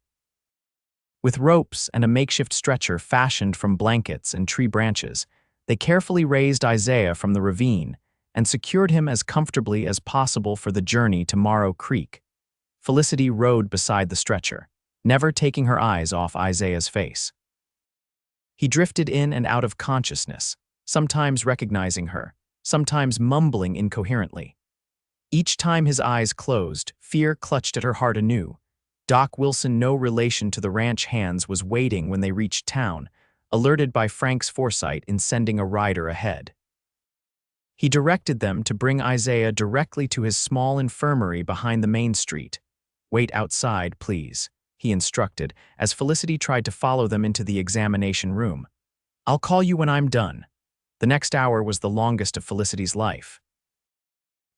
With ropes and a makeshift stretcher fashioned from blankets and tree branches, they carefully raised Isaiah from the ravine and secured him as comfortably as possible for the journey to Morrow Creek. Felicity rode beside the stretcher, never taking her eyes off Isaiah's face. He drifted in and out of consciousness, sometimes recognizing her, sometimes mumbling incoherently. Each time his eyes closed, fear clutched at her heart anew. Doc Wilson, no relation to the ranch hands, was waiting when they reached town, alerted by Frank's foresight in sending a rider ahead. He directed them to bring Isaiah directly to his small infirmary behind the main street. "Wait outside, please," he instructed, as Felicity tried to follow them into the examination room. "I'll call you when I'm done." The next hour was the longest of Felicity's life.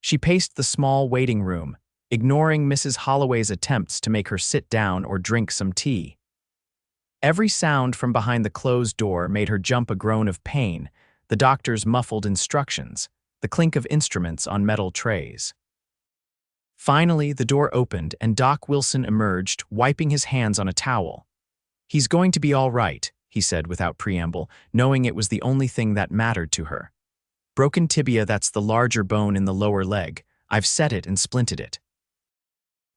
She paced the small waiting room, ignoring Mrs. Holloway's attempts to make her sit down or drink some tea. Every sound from behind the closed door made her jump, a groan of pain, the doctor's muffled instructions, the clink of instruments on metal trays. Finally, the door opened and Doc Wilson emerged, wiping his hands on a towel. "He's going to be all right," he said without preamble, knowing it was the only thing that mattered to her. "Broken tibia, that's the larger bone in the lower leg. I've set it and splinted it.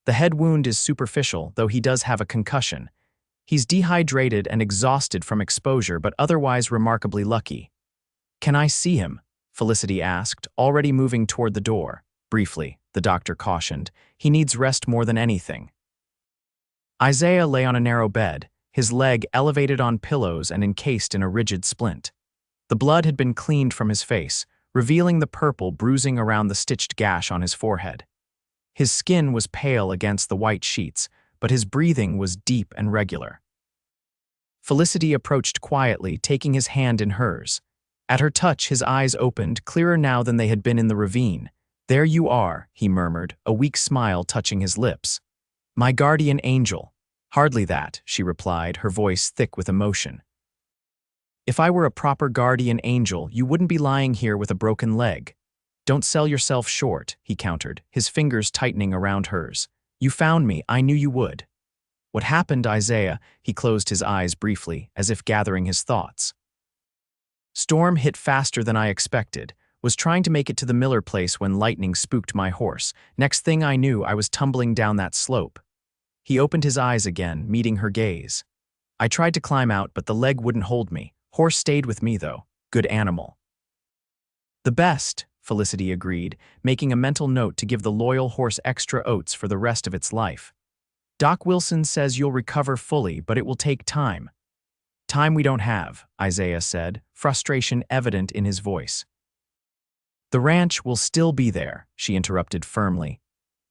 The head wound is superficial, though he does have a concussion. He's dehydrated and exhausted from exposure, but otherwise remarkably lucky." "Can I see him?" Felicity asked, already moving toward the door. "Briefly," the doctor cautioned. "He needs rest more than anything." Isaiah lay on a narrow bed, his leg elevated on pillows and encased in a rigid splint. The blood had been cleaned from his face, revealing the purple bruising around the stitched gash on his forehead. His skin was pale against the white sheets, but his breathing was deep and regular. Felicity approached quietly, taking his hand in hers. At her touch, his eyes opened, clearer now than they had been in the ravine. "There you are," he murmured, a weak smile touching his lips. "My guardian angel." "Hardly that," she replied, her voice thick with emotion. "If I were a proper guardian angel, you wouldn't be lying here with a broken leg." "Don't sell yourself short," he countered, his fingers tightening around hers. "You found me, I knew you would." "What happened, Isaiah?" He closed his eyes briefly, as if gathering his thoughts. "Storm hit faster than I expected. Was trying to make it to the Miller place when lightning spooked my horse. Next thing I knew, I was tumbling down that slope." He opened his eyes again, meeting her gaze. "I tried to climb out, but the leg wouldn't hold me. Horse stayed with me, though. Good animal." "The best," Felicity agreed, making a mental note to give the loyal horse extra oats for the rest of its life. "Doc Wilson says you'll recover fully, but it will take time." "Time we don't have," Isaiah said, frustration evident in his voice. "The ranch will still be there," she interrupted firmly.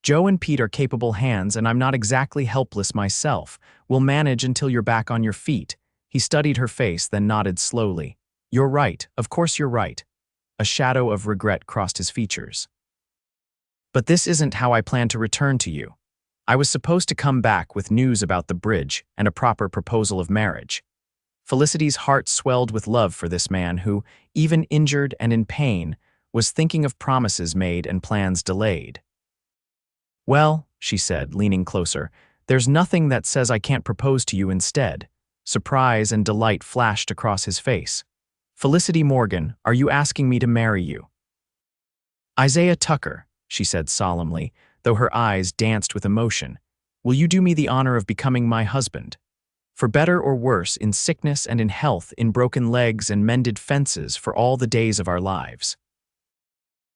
"Joe and Pete are capable hands, and I'm not exactly helpless myself. We'll manage until you're back on your feet." He studied her face, then nodded slowly. "You're right, of course you're right." A shadow of regret crossed his features. "But this isn't how I plan to return to you. I was supposed to come back with news about the bridge and a proper proposal of marriage." Felicity's heart swelled with love for this man who, even injured and in pain, was thinking of promises made and plans delayed. "Well," she said, leaning closer, "there's nothing that says I can't propose to you instead." Surprise and delight flashed across his face. "Felicity Morgan, are you asking me to marry you?" "Isaiah Tucker," she said solemnly, though her eyes danced with emotion, "will you do me the honor of becoming my husband? For better or worse, in sickness and in health, in broken legs and mended fences, for all the days of our lives."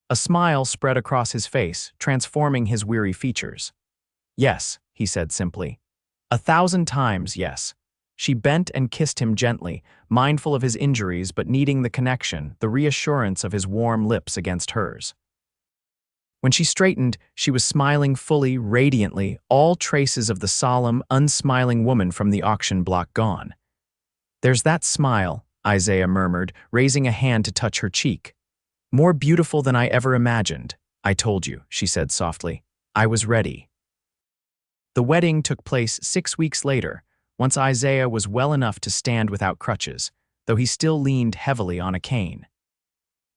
A smile spread across his face, transforming his weary features. "Yes," he said simply. "1,000 times yes." She bent and kissed him gently, mindful of his injuries but needing the connection, the reassurance of his warm lips against hers. When she straightened, she was smiling fully, radiantly, all traces of the solemn, unsmiling woman from the auction block gone. "There's that smile," Isaiah murmured, raising a hand to touch her cheek. "More beautiful than I ever imagined." "I told you," she said softly. "I was ready." The wedding took place 6 weeks later, once Isaiah was well enough to stand without crutches, though he still leaned heavily on a cane.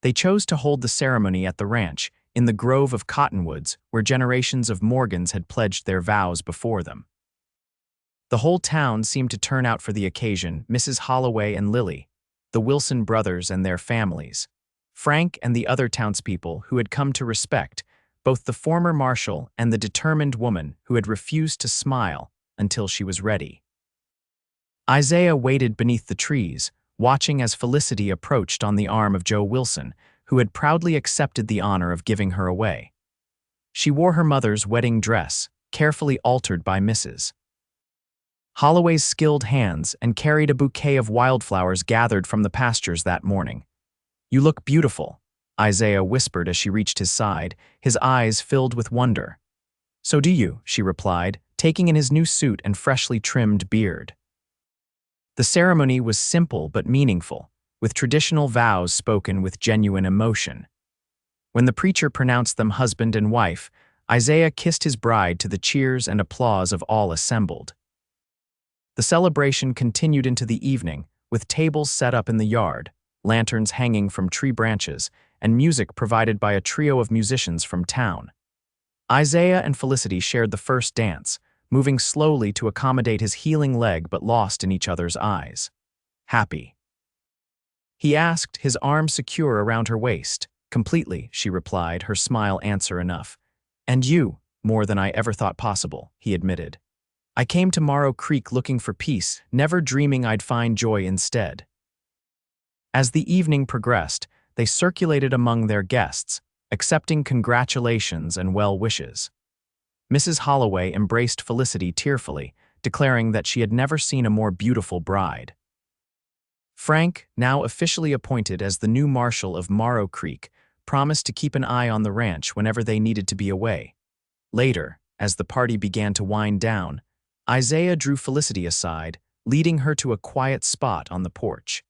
They chose to hold the ceremony at the ranch, in the grove of cottonwoods where generations of Morgans had pledged their vows before them. The whole town seemed to turn out for the occasion, Mrs. Holloway and Lily, the Wilson brothers and their families, Frank and the other townspeople who had come to respect both the former marshal and the determined woman who had refused to smile until she was ready. Isaiah waited beneath the trees, watching as Felicity approached on the arm of Joe Wilson, who had proudly accepted the honor of giving her away. She wore her mother's wedding dress, carefully altered by Mrs. Holloway's skilled hands, and carried a bouquet of wildflowers gathered from the pastures that morning. "You look beautiful," Isaiah whispered as she reached his side, his eyes filled with wonder. "So do you," she replied, taking in his new suit and freshly trimmed beard. The ceremony was simple but meaningful, with traditional vows spoken with genuine emotion. When the preacher pronounced them husband and wife, Isaiah kissed his bride to the cheers and applause of all assembled. The celebration continued into the evening, with tables set up in the yard, lanterns hanging from tree branches, and music provided by a trio of musicians from town. Isaiah and Felicity shared the first dance, moving slowly to accommodate his healing leg but lost in each other's eyes. "Happy?" he asked, his arm secure around her waist. "Completely," she replied, her smile answer enough. "And you, more than I ever thought possible," he admitted. "I came to Morrow Creek looking for peace, never dreaming I'd find joy instead." As the evening progressed, they circulated among their guests, accepting congratulations and well wishes. Mrs. Holloway embraced Felicity tearfully, declaring that she had never seen a more beautiful bride. Frank, now officially appointed as the new marshal of Morrow Creek, promised to keep an eye on the ranch whenever they needed to be away. Later, as the party began to wind down, Isaiah drew Felicity aside, leading her to a quiet spot on the porch.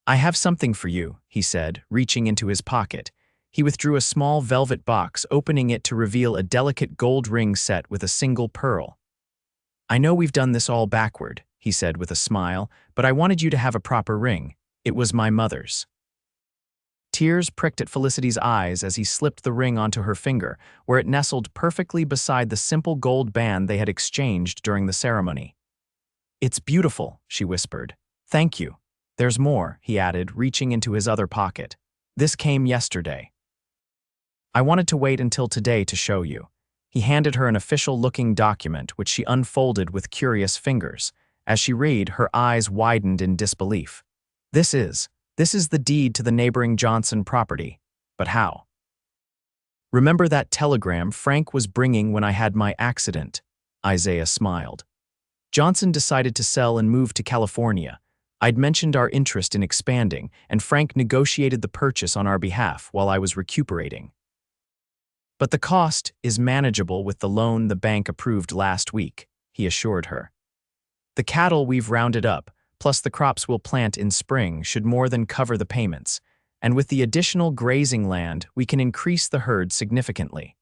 "I have something for you," he said, reaching into his pocket. He withdrew a small velvet box, opening it to reveal a delicate gold ring set with a single pearl. "I know we've done this all backward," he said with a smile, "but I wanted you to have a proper ring. It was my mother's." Tears pricked at Felicity's eyes as he slipped the ring onto her finger, where it nestled perfectly beside the simple gold band they had exchanged during the ceremony. "It's beautiful," she whispered. "Thank you. There's more," he added, reaching into his other pocket. "This came yesterday. I wanted to wait until today to show you." He handed her an official-looking document, which she unfolded with curious fingers. As she read, her eyes widened in disbelief. This is the deed to the neighboring Johnson property. But how?" "Remember that telegram Frank was bringing when I had my accident?" Isaiah smiled. "Johnson decided to sell and move to California. I'd mentioned our interest in expanding, and Frank negotiated the purchase on our behalf while I was recuperating. But the cost is manageable with the loan the bank approved last week," he assured her. "The cattle we've rounded up, plus the crops we'll plant in spring, should more than cover the payments, and with the additional grazing land, we can increase the herd significantly."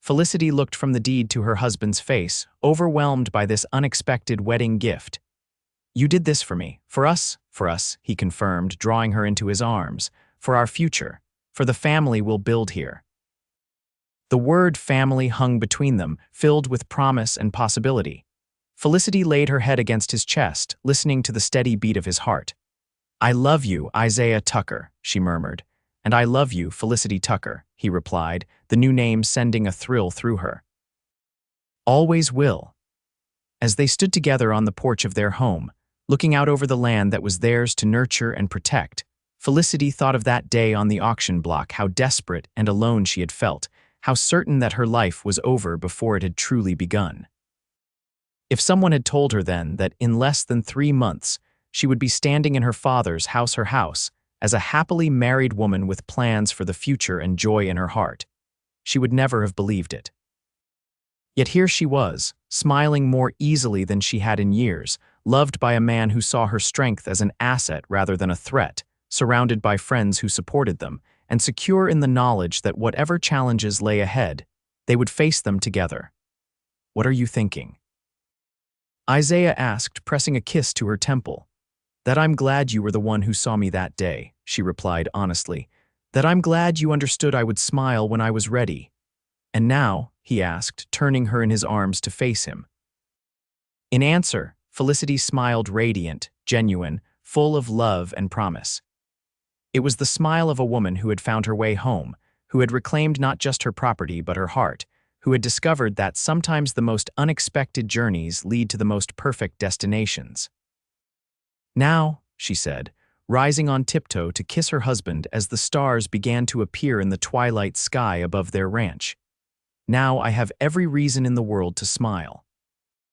Felicity looked from the deed to her husband's face, overwhelmed by this unexpected wedding gift. "You did this for me, for us," he confirmed, drawing her into his arms, "for our future, for the family we'll build here." The word family hung between them, filled with promise and possibility. Felicity laid her head against his chest, listening to the steady beat of his heart. "I love you, Isaiah Tucker," she murmured. "And I love you, Felicity Tucker," he replied, the new name sending a thrill through her. "Always will." As they stood together on the porch of their home, looking out over the land that was theirs to nurture and protect, Felicity thought of that day on the auction block, how desperate and alone she had felt, how certain that her life was over before it had truly begun. If someone had told her then that in less than 3 months she would be standing in her father's house, as a happily married woman with plans for the future and joy in her heart, she would never have believed it. Yet here she was, smiling more easily than she had in years, loved by a man who saw her strength as an asset rather than a threat, surrounded by friends who supported them, and secure in the knowledge that whatever challenges lay ahead, they would face them together. "What are you thinking?" Isaiah asked, pressing a kiss to her temple. "That I'm glad you were the one who saw me that day," she replied honestly. "That I'm glad you understood I would smile when I was ready." "And now?" he asked, turning her in his arms to face him. In answer, Felicity smiled radiant, genuine, full of love and promise. It was the smile of a woman who had found her way home, who had reclaimed not just her property but her heart, who had discovered that sometimes the most unexpected journeys lead to the most perfect destinations. "Now," she said, rising on tiptoe to kiss her husband as the stars began to appear in the twilight sky above their ranch. "Now I have every reason in the world to smile."